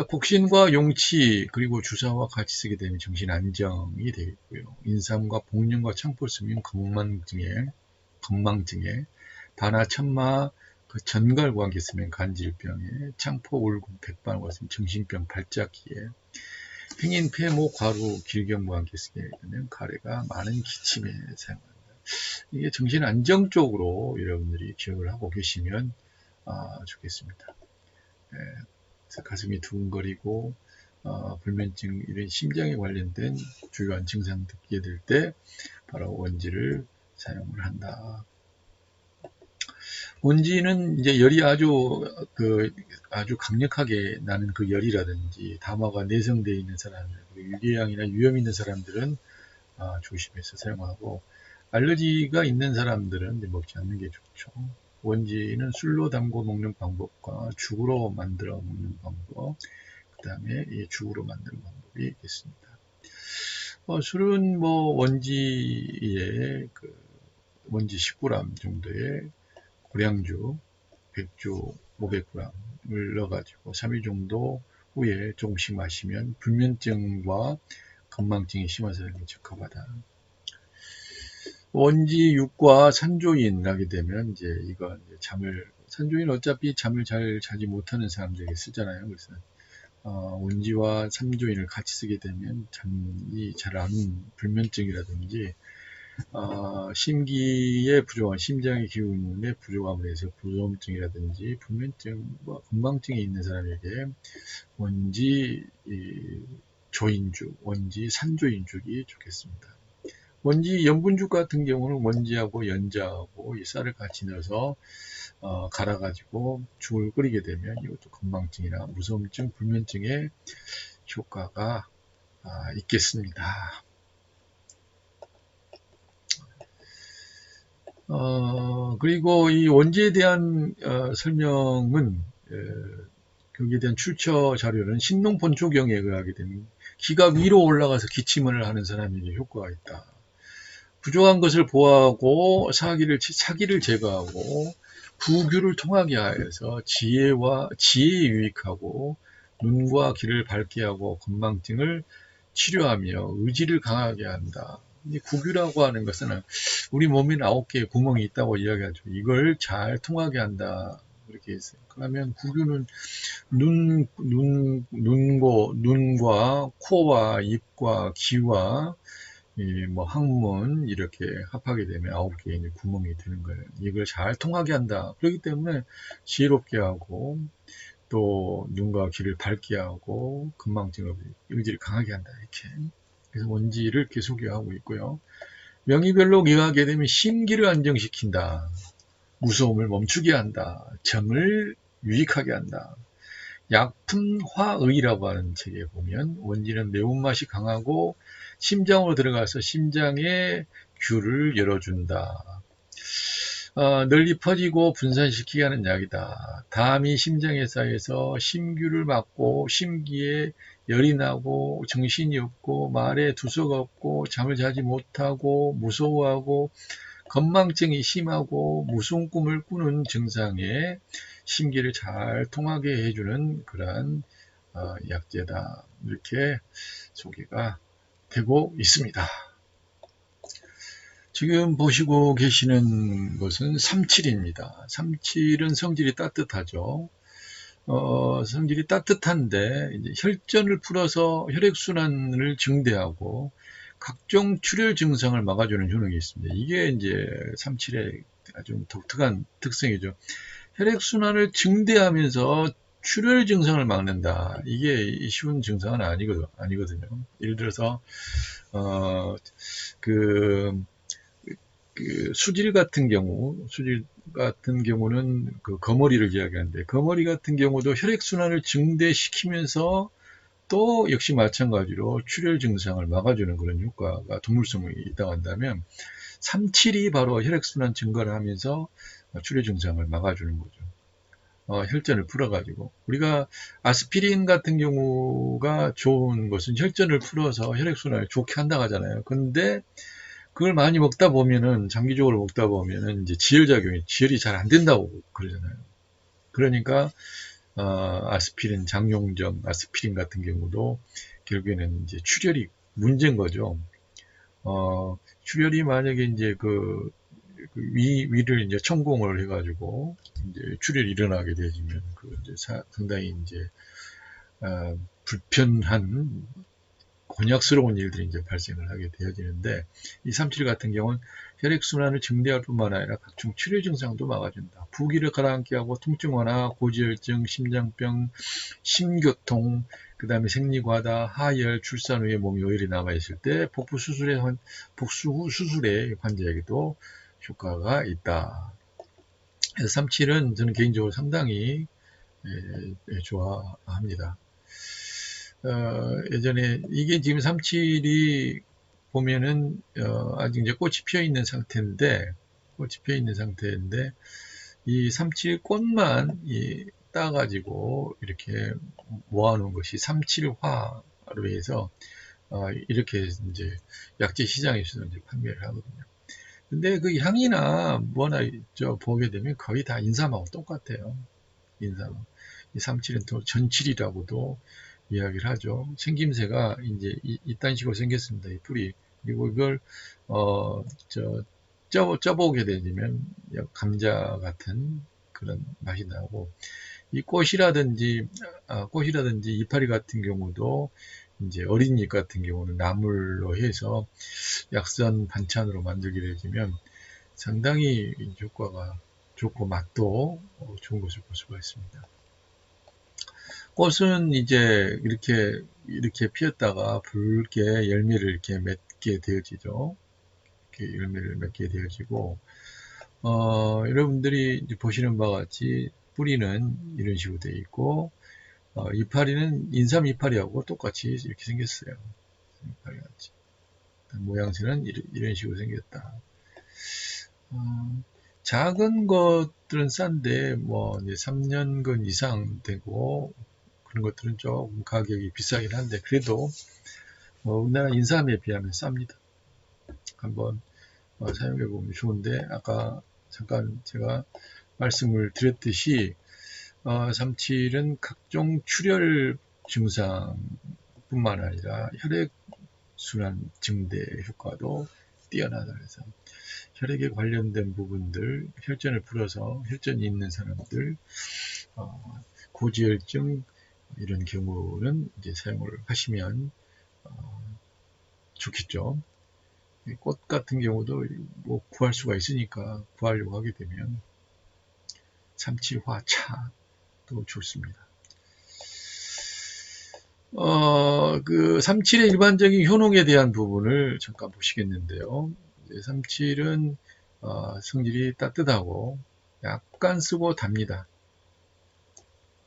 곡신과 용치 그리고 주사와 같이 쓰게 되면 정신 안정이 되겠고요. 인삼과 복륜과 창포를 쓰면 건망증에 다나 천마 그 전갈과 함께 쓰면 간질병에 창포 울금 백반과 쓰면 정신병 발작기에 행인 폐모 과루 길경과 함께 쓰게 되면 가래가 많은 기침에 사용한다. 이게 정신 안정 쪽으로 여러분들이 기억을 하고 계시면 좋겠습니다. 그래서 가슴이 두근거리고 불면증 이런 심장에 관련된 주요한 증상 듣게 될 때 바로 원지를 사용을 한다. 원지는 이제 열이 아주 강력하게 나는 그 열이라든지 담화가 내성되어 있는 사람들, 유궤양이나 위험 있는 사람들은 조심해서 사용하고 알러지가 있는 사람들은 먹지 않는 게 좋죠. 원지는 술로 담궈 먹는 방법과 죽으로 만들어 먹는 방법, 그 다음에 죽으로 만드는 방법이 있겠습니다. 술은 원지에 원지 10g 정도의 고량주, 백주 500g을 넣어가지고 3일 정도 후에 조금씩 마시면 불면증과 건망증이 심한 사람이 적합하다. 원지 6과 산조인 하게 되면 산조인 어차피 잠을 잘 자지 못하는 사람들에게 쓰잖아요. 그래서 원지와 산조인을 같이 쓰게 되면 잠이 잘 안 오는 불면증이라든지 심기에 부족한 심장의 기운에 부족함으로 해서 부조음증이라든지 불면증, 건망증이 있는 사람에게 원지 조인죽, 원지 산조인죽이 좋겠습니다. 원지 염분죽 같은 경우는 원지하고 연자하고 이 쌀을 같이 넣어서 갈아가지고 죽을 끓이게 되면 이것도 건망증이나 무서움증, 불면증에 효과가 있겠습니다. 그리고 이 원지에 대한 설명은 거기에 대한 출처 자료는 신농본초경에 의하게 되면 기가 위로 올라가서 기침을 하는 사람에게 효과가 있다. 부족한 것을 보호하고 사기를 제거하고 부규를 통하게 하여서 지혜에 유익하고 눈과 귀를 밝게 하고 건망증을 치료하며 의지를 강하게 한다. 이 구규라고 하는 것은 우리 몸에 9개의 구멍이 있다고 이야기하죠. 이걸 잘 통하게 한다. 이렇게 했어요. 그러면 구규는 눈과 코와 입과 귀와 뭐 항문 이렇게 합하게 되면 9개의 구멍이 되는 거예요. 이걸 잘 통하게 한다. 그렇기 때문에 지혜롭게 하고 또 눈과 귀를 밝게 하고 건망증을 의지를 강하게 한다. 이렇게. 그래서 원지를 이렇게 소개하고 있고요. 명의별로 기하게 되면 심기를 안정시킨다. 무서움을 멈추게 한다. 정을 유익하게 한다. 약품화의라고 하는 책에 보면 원지는 매운맛이 강하고 심장으로 들어가서 심장의 귤을 열어준다. 널리 퍼지고 분산시키게 하는 약이다. 담이 심장에 쌓여서 심규를 막고 심기에 열이 나고 정신이 없고 말에 두서가 없고 잠을 자지 못하고 무서워하고 건망증이 심하고 무서운 꿈을 꾸는 증상에 심기를 잘 통하게 해주는 그러한 약재다. 이렇게 소개가 되고 있습니다. 지금 보시고 계시는 것은 삼칠입니다. 삼칠은 성질이 따뜻하죠. 성질이 따뜻한데 이제 혈전을 풀어서 혈액순환을 증대하고 각종 출혈 증상을 막아주는 효능이 있습니다. 이게 이제 삼칠의 아주 독특한 특성이죠. 혈액순환을 증대하면서 출혈 증상을 막는다. 이게 쉬운 증상은 아니거든요. 예를 들어서 그 수질 같은 경우는 그 거머리를 이야기하는데 거머리 같은 경우도 혈액순환을 증대시키면서 또 역시 마찬가지로 출혈 증상을 막아주는 그런 효과가 동물성이 있다고 한다면 삼칠이 바로 혈액순환 증가를 하면서 출혈 증상을 막아주는 거죠. 혈전을 풀어가지고 우리가 아스피린 같은 경우가 좋은 것은 혈전을 풀어서 혈액순환을 좋게 한다고 하잖아요. 근데 그걸 많이 먹다 보면은 장기적으로 먹다 보면은 이제 지혈이 잘 안 된다고 그러잖아요. 그러니까 아스피린, 장용정, 아스피린 같은 경우도 결국에는 이제 출혈이 문제인 거죠. 출혈이 만약에 이제 위를 이제 천공을 해가지고 이제 출혈이 일어나게 되면 이제 상당히 이제 불편한 곤약스러운 일들이 이제 발생을 하게 되어지는데 이 삼칠 같은 경우는 혈액순환을 증대할 뿐만 아니라 각종 출혈 증상도 막아준다. 부기를 가라앉게 하고 통증 완화, 고지혈증, 심장병, 심교통, 그 다음에 생리과다, 하열, 출산 후에 몸이 오열이 남아있을 때 복수 후 수술의 환자에게도 효과가 있다. 그래서 삼칠은 저는 개인적으로 상당히 좋아합니다. 예전에 이게 지금 삼칠이 보면은 아직 이제 꽃이 피어 있는 상태인데 이 삼칠 꽃만 따가지고 이렇게 모아놓은 것이 삼칠화로 해서 이렇게 이제 약재 시장에서 이제 판매를 하거든요. 근데 그 향이나 뭐나 보게 되면 거의 다 인삼하고 똑같아요. 인삼. 이 삼칠은 또 전칠이라고도 이야기를 하죠. 생김새가 이제 이딴 식으로 생겼습니다. 이 풀이. 그리고 이걸 쪄보게 되면 감자 같은 그런 맛이 나고 이 꽃이라든지 이파리 같은 경우도 이제 어린잎 같은 경우는 나물로 해서 약선 반찬으로 만들게 되면 상당히 효과가 좋고 맛도 좋은 것을 볼 수가 있습니다. 꽃은 이제 이렇게 피었다가 붉게 열매를 이렇게 맺게 되어지죠. 이렇게 열매를 맺게 되어지고, 여러분들이 이제 보시는 바와 같이 뿌리는 이런 식으로 되어 있고, 이파리는 인삼 이파리하고 똑같이 이렇게 생겼어요. 이파리 같이. 모양새는 이런 식으로 생겼다. 작은 것들은 싼데, 뭐, 이제 3년근 이상 되고, 그런 것들은 조금 가격이 비싸긴 한데, 그래도, 우리나라 인삼에 비하면 쌉니다. 한번 사용해 보면 좋은데, 아까 잠깐 제가 말씀을 드렸듯이, 삼칠은 각종 출혈 증상뿐만 아니라 혈액순환 증대 효과도 뛰어나다. 그래서 혈액에 관련된 부분들, 혈전을 불어서 혈전이 있는 사람들, 고지혈증 이런 경우는 이제 사용을 하시면 좋겠죠. 꽃 같은 경우도 뭐 구할 수가 있으니까 구하려고 하게 되면 삼칠화차도 좋습니다. 그 삼칠의 일반적인 효능에 대한 부분을 잠깐 보시겠는데요. 삼칠은 성질이 따뜻하고 약간 쓰고 답니다.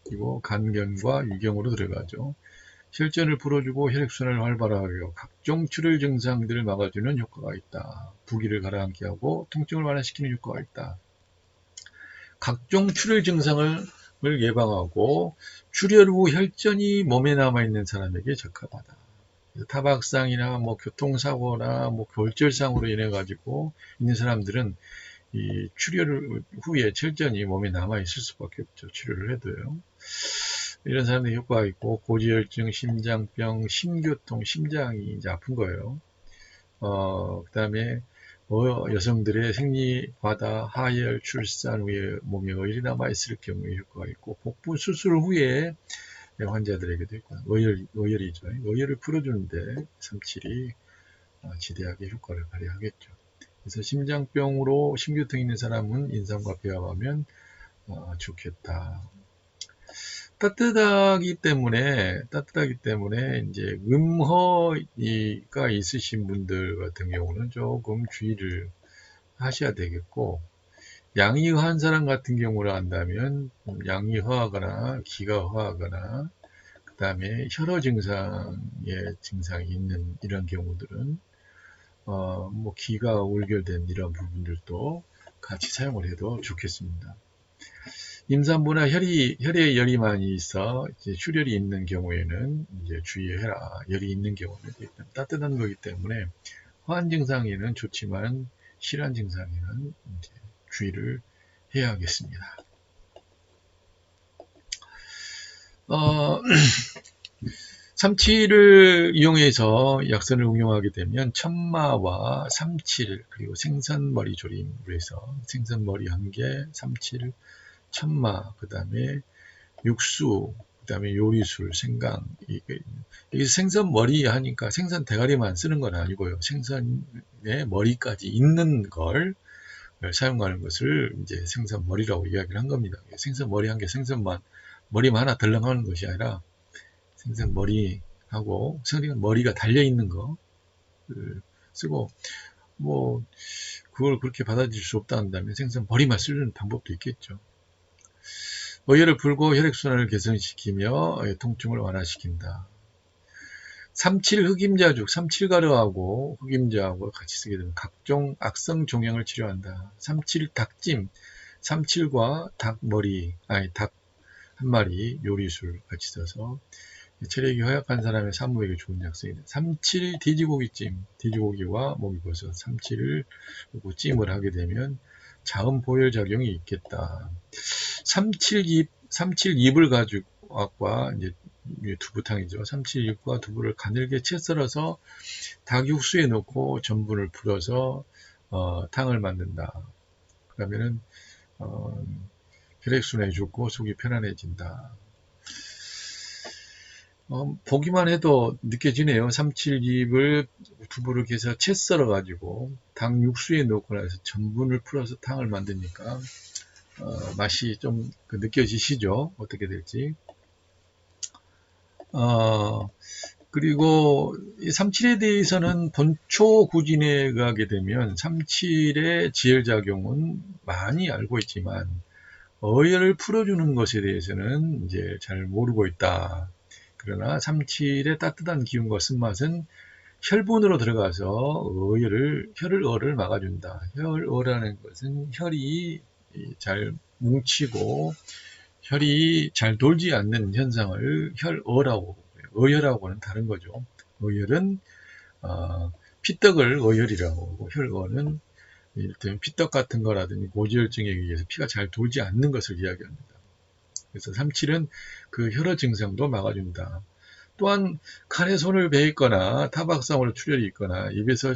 그리고 간경과 유경으로 들어가죠. 혈전을 불어주고 혈액순환을 활발하게 하고 각종 출혈 증상들을 막아주는 효과가 있다. 부기를 가라앉게 하고 통증을 완화시키는 효과가 있다. 각종 출혈 증상을 예방하고 출혈 후 혈전이 몸에 남아있는 사람에게 적합하다. 타박상이나 뭐 교통사고나 뭐 골절상으로 인해 가지고 있는 사람들은 이 출혈 후에 혈전이 몸에 남아 있을 수밖에 없죠. 치료를 해도요. 이런 사람들이 효과가 있고, 고지혈증, 심장병, 심교통, 심장이 이제 아픈 거예요. 그 다음에 여성들의 생리과다, 하혈, 출산 후에 몸에 어혈이 남아있을 경우에 효과가 있고, 복부 수술 후에 환자들에게도 있고, 어혈이죠. 어혈을 풀어주는데 삼칠이 지대하게 효과를 발휘하겠죠. 그래서 심장병으로 심교통 있는 사람은 인삼과 배합하면 좋겠다. 따뜻하기 때문에 이제 음허가 있으신 분들 같은 경우는 조금 주의를 하셔야 되겠고, 양이허한 사람 같은 경우를 한다면 양이허하거나 기가 허하거나 그 다음에 혈어 증상이 있는 이런 경우들은 뭐 기가 올결된 이런 부분들도 같이 사용을 해도 좋겠습니다. 임산부나 혈에 열이 많이 있어 이제 출혈이 있는 경우에는 이제 주의해라. 열이 있는 경우는 일단 따뜻한 거기 때문에 화한 증상에는 좋지만 실한 증상에는 이제 주의를 해야겠습니다. 삼칠을 이용해서 약선을 응용하게 되면 천마와 삼칠 그리고 생선머리 조림으로 해서 생선머리 1개, 삼칠, 천마, 그 다음에 육수, 그 다음에 요리술, 생강. 이게 생선 머리 하니까 생선 대가리만 쓰는 건 아니고요. 생선의 머리까지 있는 걸 사용하는 것을 이제 생선 머리라고 이야기를 한 겁니다. 생선 머리 한 개, 생선만 머리만 하나 덜렁하는 것이 아니라 생선 머리하고 생선 머리가 달려 있는 거 쓰고, 뭐 그걸 그렇게 받아들일 수 없다 한다면 생선 머리만 쓰는 방법도 있겠죠. 어혈을 풀고 혈액순환을 개선시키며 통증을 완화시킨다. 삼칠 흑임자죽, 삼칠가루하고 흑임자하고 같이 쓰게 되면 각종 악성 종양을 치료한다. 삼칠 닭찜, 삼칠과 닭 한 마리 요리술 같이 써서 체력이 허약한 사람의 산모에게 좋은 약성이다. 삼칠 돼지고기찜, 돼지고기와 목이버섯, 삼칠을 찜을 하게 되면 자음 보혈 작용이 있겠다. 삼칠잎을 가지고 이제 두부탕이죠. 삼칠잎과 두부를 가늘게 채 썰어서 닭 육수에 넣고 전분을 풀어서 탕을 만든다. 그러면은 혈액순환이 좋고 속이 편안해진다. 보기만 해도 느껴지네요. 삼칠잎을 두부를 해서 채 썰어 가지고 닭 육수에 넣고 나서 전분을 풀어서 탕을 만드니까 맛이 좀 느껴지시죠? 어떻게 될지. 그리고 이 삼칠에 대해서는 본초 구진에 의하게 되면 삼칠의 지혈작용은 많이 알고 있지만 어혈을 풀어주는 것에 대해서는 이제 잘 모르고 있다. 그러나 삼칠의 따뜻한 기운과 쓴맛은 혈분으로 들어가서 혈을 막아준다. 혈어라는 것은 혈이 잘 뭉치고 혈이 잘 돌지 않는 현상을 혈어라고 해요. 어혈하고는 다른 거죠. 어혈은 피떡을 어혈이라고 하고 혈어는 이를테면 피떡 같은 거라든지 고지혈증에 의해서 피가 잘 돌지 않는 것을 이야기합니다. 그래서 삼칠은 그 혈어 증상도 막아준다. 또한 칼에 손을 베있거나 타박상으로 출혈이 있거나 입에서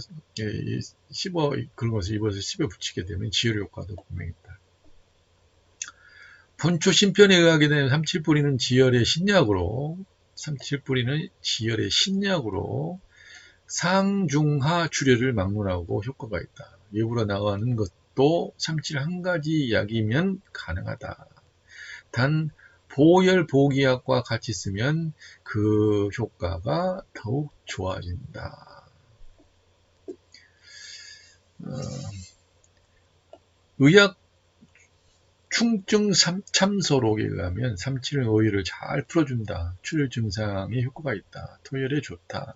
그런 것을 입에서 씹어 붙이게 되면 지혈 효과도 분명히 있다. 본초 신편에 의하게 되면 삼칠뿌리는 지혈의 신약으로 상중하 출혈을 막론하고 효과가 있다. 외부로 나가는 것도 삼칠 한 가지 약이면 가능하다. 단 보혈 보기약과 같이 쓰면 그 효과가 더욱 좋아진다. 의학 충증 참소록에 의하면 삼칠은 어혈을 잘 풀어준다. 출혈 증상에 효과가 있다. 토혈에 좋다.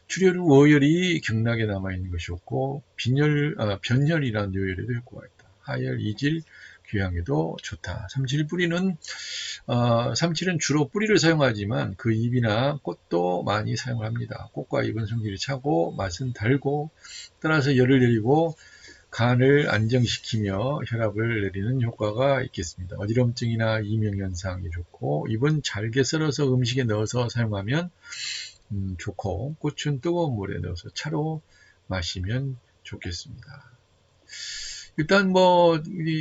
출혈 후 어혈이 경락에 남아있는 것이 없고 변혈이라는 요혈에도 효과가 있다. 하혈, 이질, 귀향에도 좋다. 삼칠은 주로 뿌리를 사용하지만 그 잎이나 꽃도 많이 사용을 합니다. 꽃과 잎은 성질이 차고 맛은 달고 따라서 열을 내리고 간을 안정시키며 혈압을 내리는 효과가 있겠습니다. 어지럼증이나 이명현상이 좋고 잎은 잘게 썰어서 음식에 넣어서 사용하면 좋고 꽃은 뜨거운 물에 넣어서 차로 마시면 좋겠습니다. 일단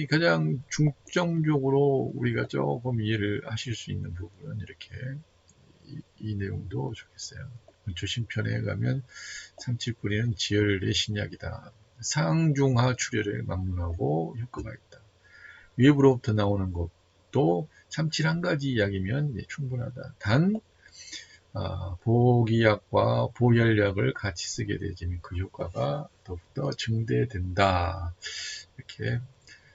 가장 중점적으로 우리가 조금 이해를 하실 수 있는 부분은 이렇게 이 내용도 좋겠어요. 본초신편에 가면 삼칠뿌리는 지혈의 신약이다. 상중하 출혈을 막론하고 효과가 있다. 외부로부터 나오는 것도 삼칠 한 가지 약이면 충분하다. 단 보기약과 보혈약을 같이 쓰게 되면 그 효과가 더욱더 증대된다. 이렇게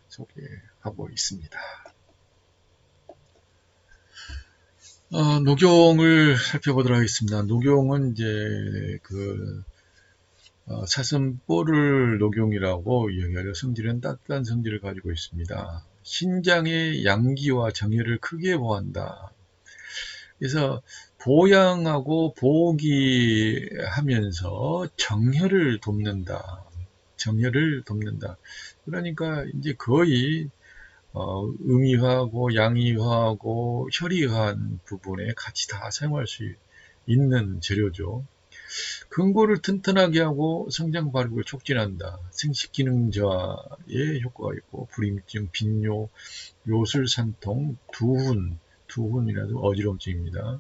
소개하고 있습니다. 녹용을 살펴보도록 하겠습니다. 녹용은 이제 사슴뿔을 녹용이라고 이야기하여 성질은 따뜻한 성질을 가지고 있습니다. 신장의 양기와 정혈을 크게 보한다. 그래서 보양하고 보기하면서 정혈을 돕는다. 그러니까 이제 거의 음이화하고 양이화하고 혈이화한 부분에 같이 다 사용할 수 있는 재료죠. 근골을 튼튼하게 하고 성장 발육을 촉진한다. 생식기능 저하에 효과가 있고 불임증, 빈뇨, 요술산통, 두훈이라도 어지럼증입니다.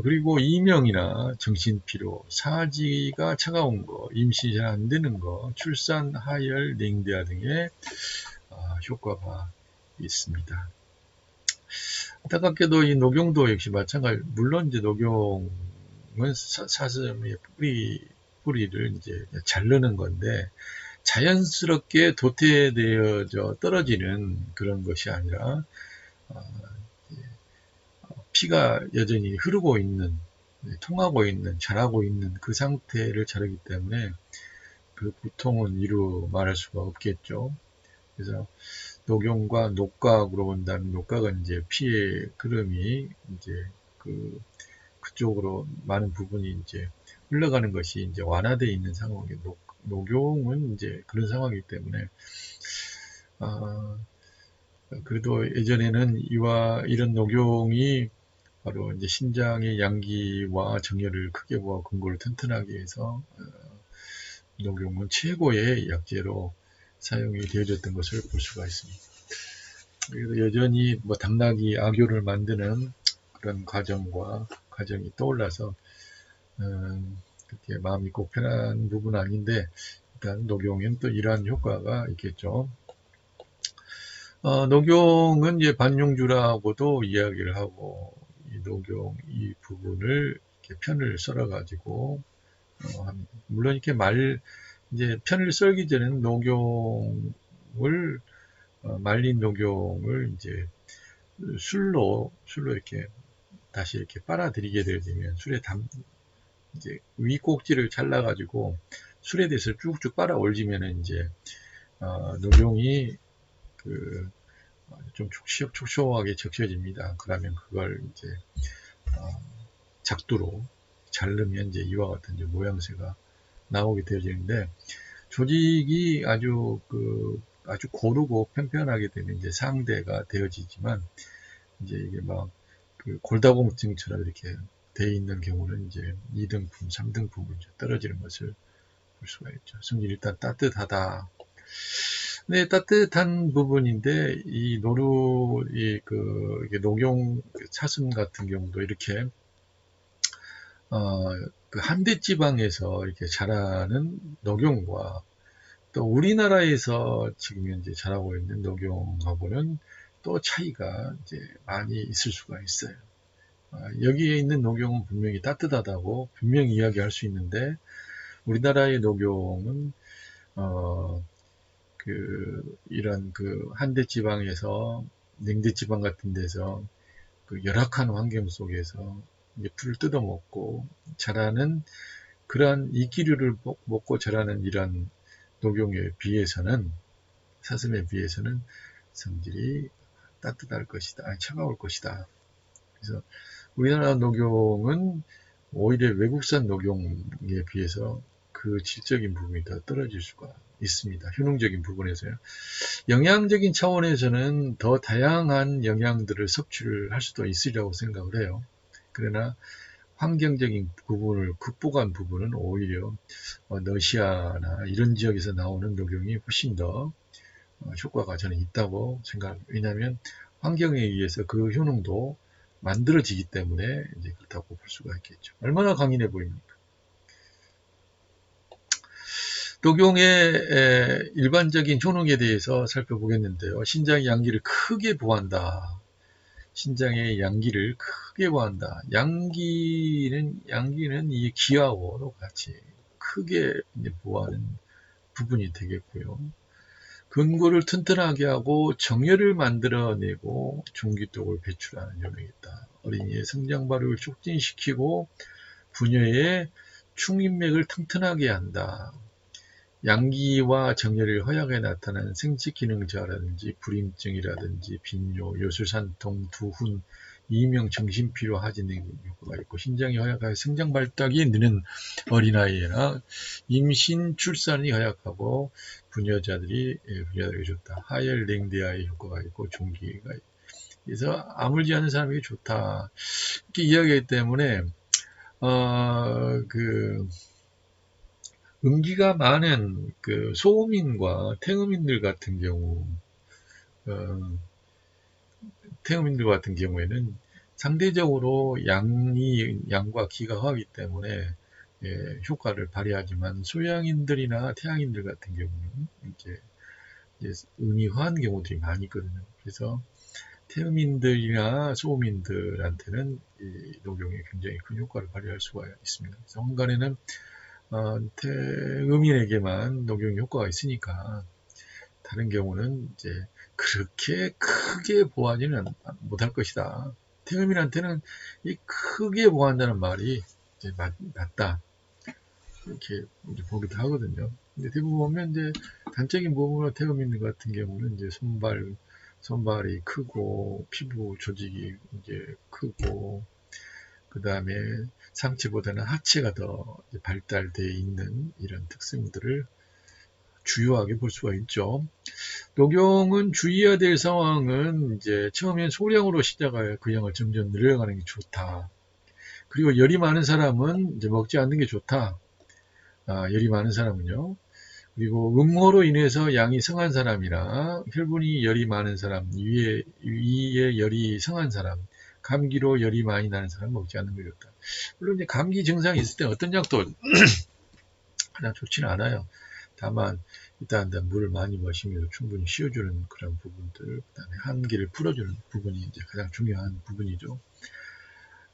그리고 이명이나 정신피로, 사지가 차가운 거, 임시 잘 안 되는 거, 출산, 하열, 냉대화 등의 효과가 있습니다. 안타깝게도 이 녹용도 역시 마찬가지. 물론 이제 녹용은 사슴의 뿌리를 이제 자르는 건데 자연스럽게 도태되어져 떨어지는 그런 것이 아니라 피가 여전히 흐르고 있는, 통하고 있는, 자라고 있는 그 상태를 자르기 때문에 그 고통은 이루 말할 수가 없겠죠. 그래서 녹용과 녹각으로 본다면 녹각은 이제 피의 흐름이 이제 그쪽으로 많은 부분이 이제 흘러가는 것이 이제 완화되어 있는 상황이고 녹용은 이제 그런 상황이기 때문에 그래도 예전에는 이런 녹용이 바로 이제 신장의 양기와 정혈을 크게 보아 근골을 튼튼하게 해서 녹용은 최고의 약재로 사용이 되어졌던 것을 볼 수가 있습니다. 그래서 여전히 당나귀 악효를 만드는 그런 과정이 떠올라서 그렇게 마음이 꼭 편한 부분은 아닌데 일단 녹용엔 또 이러한 효과가 있겠죠. 녹용은 이제 반용주라고도 이야기를 하고 이 녹용 이 부분을 이렇게 편을 썰어 가지고 합니다. 물론 이렇게 이제 편을 썰기 전에는 녹용을 말린 녹용을 이제 술로 이렇게 다시 이렇게 빨아들이게 되면 이제 위 꼭지를 잘라 가지고 술에 대해서 쭉쭉 빨아 올리면은 이제 녹용이 좀 촉촉하게 적셔집니다. 그러면 그걸 이제 작두로 자르면 이제 이와 같은 이제 모양새가 나오게 되어지는데, 조직이 아주 고르고 편편하게 되면 이제 상대가 되어지지만, 이제 이게 막 골다공증처럼 이렇게 돼 있는 경우는 이제 2등품, 3등품으로 떨어지는 것을 볼 수가 있죠. 성질이 일단 따뜻하다. 네, 따뜻한 부분인데, 이게 녹용 차순 같은 경우도 이렇게, 한대 지방에서 이렇게 자라는 녹용과 또 우리나라에서 지금 현재 자라고 있는 녹용하고는 또 차이가 이제 많이 있을 수가 있어요. 여기에 있는 녹용은 분명히 따뜻하다고 분명히 이야기할 수 있는데, 우리나라의 녹용은, 이런 한대 지방에서, 냉대 지방 같은 데서 열악한 환경 속에서 이제 풀을 뜯어먹고 자라는 그러한 이기류를 먹고 자라는 이런 녹용에 비해서는, 사슴에 비해서는 성질이 따뜻할 것이다, 차가울 것이다. 그래서 우리나라 녹용은 오히려 외국산 녹용에 비해서 그 질적인 부분이 더 떨어질 수가 있습니다. 효능적인 부분에서요. 영양적인 차원에서는 더 다양한 영양들을 섭취를 할 수도 있으리라고 생각을 해요. 그러나 환경적인 부분을 극복한 부분은 오히려 러시아나 이런 지역에서 나오는 녹용이 훨씬 더 효과가 저는 있다고 생각합니다. 왜냐하면 환경에 의해서 그 효능도 만들어지기 때문에 이제 그렇다고 볼 수가 있겠죠. 얼마나 강인해 보입니까? 녹용의 일반적인 효능에 대해서 살펴보겠는데요. 신장의 양기를 크게 보한다. 신장의 양기를 크게 보한다. 양기는 이 기하고 같이 크게 보하는 부분이 되겠고요. 근골을 튼튼하게 하고 정열을 만들어내고 종기독을 배출하는 효능이 있다. 어린이의 성장 발육을 촉진시키고 부녀의 충인맥을 튼튼하게 한다. 양기와 정열을 허약에 나타나는 생殖기능 저하라든지 불임증이라든지 빈뇨, 요술산통, 두훈, 이명, 정신피로, 하진 등 효과가 있고, 신장이 허약하여 성장 발달이 느는 어린아이나 임신, 출산이 허약하고 부녀자들이 좋다. 하열, 냉대아의 효과가 있고 종기가 있고, 그래서 아물지 않은 사람에게 좋다. 이렇게 이야기하기 때문에 음기가 많은 소음인과 태음인들 같은 경우에는 상대적으로 양과 기가 허하기 때문에 효과를 발휘하지만, 소양인들이나 태양인들 같은 경우는 이제 음이 허한 경우들이 많이 있거든요. 그래서 태음인들이나 소음인들한테는 이 녹용이 굉장히 큰 효과를 발휘할 수가 있습니다. 그래서 홍간에는 태음인에게만 녹용 효과가 있으니까, 다른 경우는 이제 그렇게 크게 보하지는 못할 것이다. 태음인한테는 이 크게 보한다는 말이 이제 맞다. 이렇게 이제 보기도 하거든요. 근데 대부분 보면 이제 단적인 부분으로 태음인 같은 경우는 이제 손발이 크고 피부 조직이 이제 크고, 그 다음에 상체보다는 하체가 더 발달되어 있는 이런 특성들을 주요하게 볼 수가 있죠. 녹용은 주의해야 될 상황은 이제 처음엔 소량으로 시작하여 그 양을 점점 늘려가는 게 좋다. 그리고 열이 많은 사람은 이제 먹지 않는 게 좋다. 열이 많은 사람은요. 그리고 음호로 인해서 양이 성한 사람이나 혈분이 열이 많은 사람, 위에 열이 성한 사람, 감기로 열이 많이 나는 사람 먹지 않는 게 좋다. 물론 이제 감기 증상이 있을 때 어떤 약도 그냥 좋지는 않아요. 다만 일단 물을 많이 마시면서 충분히 쉬어주는 그런 부분들, 그다음에 한기를 풀어주는 부분이 이제 가장 중요한 부분이죠.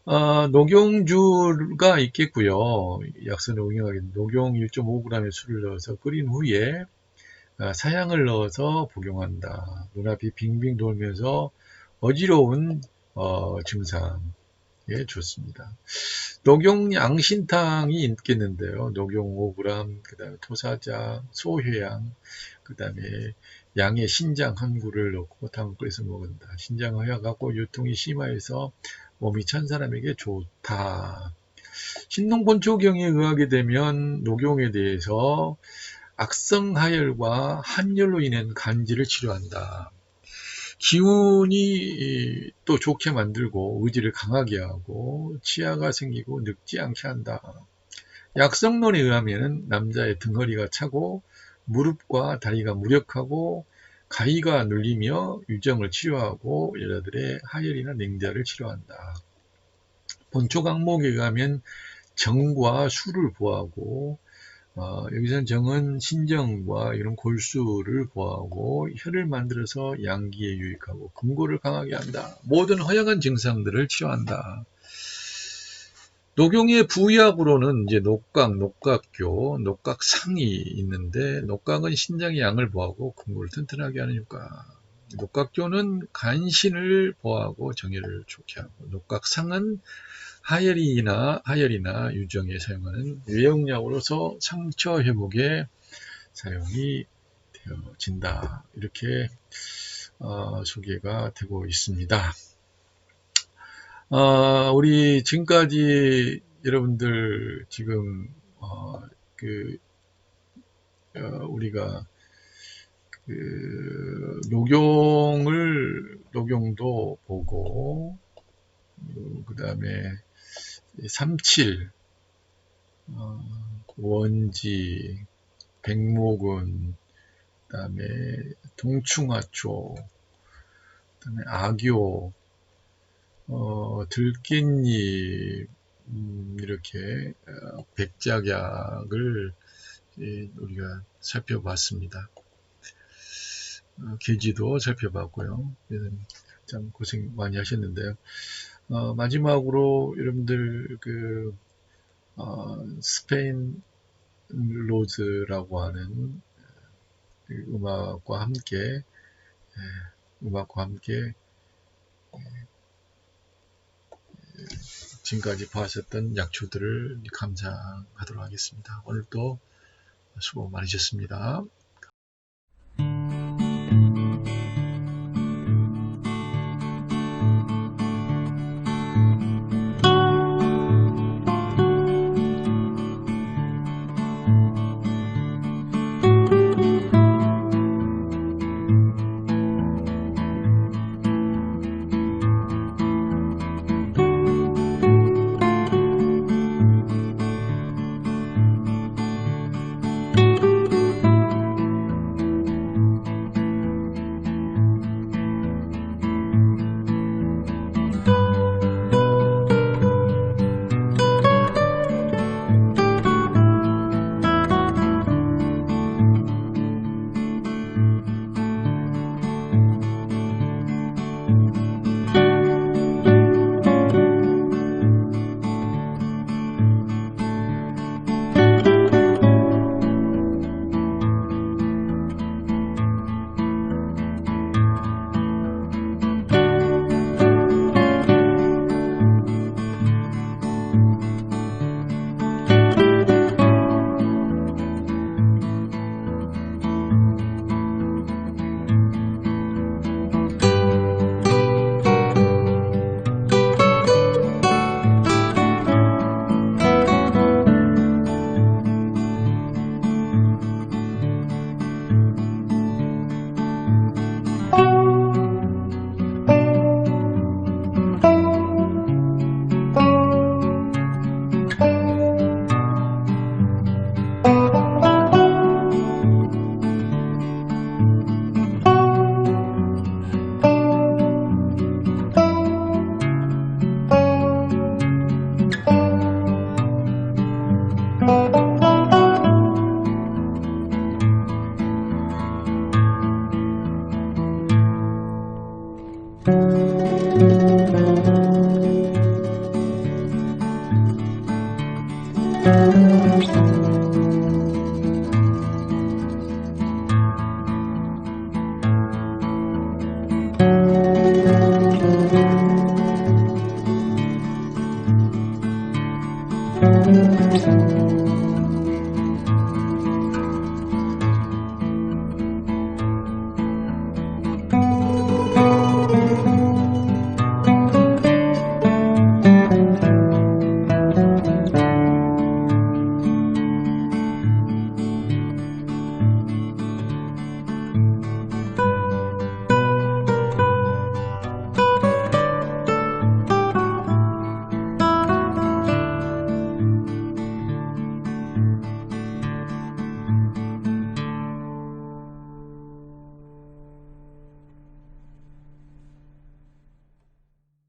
녹용주가 있겠고요. 약수 녹용하게 녹용 1.5g의 술을 넣어서 끓인 후에 사향을 넣어서 복용한다. 눈앞이 빙빙 돌면서 어지러운 증상에 좋습니다. 녹용 양신탕이 있겠는데요. 녹용 5g, 그 다음에 토사장, 소회양, 그 다음에 양의 신장 한 구를 넣고 탕을 끓여서 먹는다. 신장 허약하고 유통이 심해서 몸이 찬 사람에게 좋다. 신농본초경에 의하게 되면 녹용에 대해서 악성하열과 한열로 인한 간질을 치료한다. 기운이 또 좋게 만들고 의지를 강하게 하고 치아가 생기고 늙지 않게 한다. 약성론에 의하면 남자의 등허리가 차고 무릎과 다리가 무력하고 가위가 눌리며 유정을 치료하고 여자들의 하열이나 냉자를 치료한다. 본초 강목에 의하면 정과 수를 보하고 여기서는 정은 신정과 이런 골수를 보하고 혈을 만들어서 양기에 유익하고 금고를 강하게 한다. 모든 허약한 증상들을 치료한다. 녹용의 부의학으로는 이제 녹각, 녹각교, 녹각상이 있는데 녹각은 신장의 양을 보하고 금고를 튼튼하게 하는 효과. 녹각교는 간신을 보하고 정혈을 좋게 하고 녹각상은 하열이나 유정에 사용하는 외용약으로서 상처 회복에 사용이 되어진다. 이렇게 소개가 되고 있습니다. 우리 지금까지 여러분들 지금 우리가 녹용도 보고 그 다음에 삼칠, 원지, 백목은, 그 다음에 동충하초, 그 다음에 악교, 들깻잎, 이렇게 백작약을 우리가 살펴봤습니다. 계지도 살펴봤고요. 참 고생 많이 하셨는데요. 마지막으로 여러분들 스페인 로즈라고 하는 음악과 함께 지금까지 봐주셨던 약초들을 감상하도록 하겠습니다. 오늘도 수고 많으셨습니다.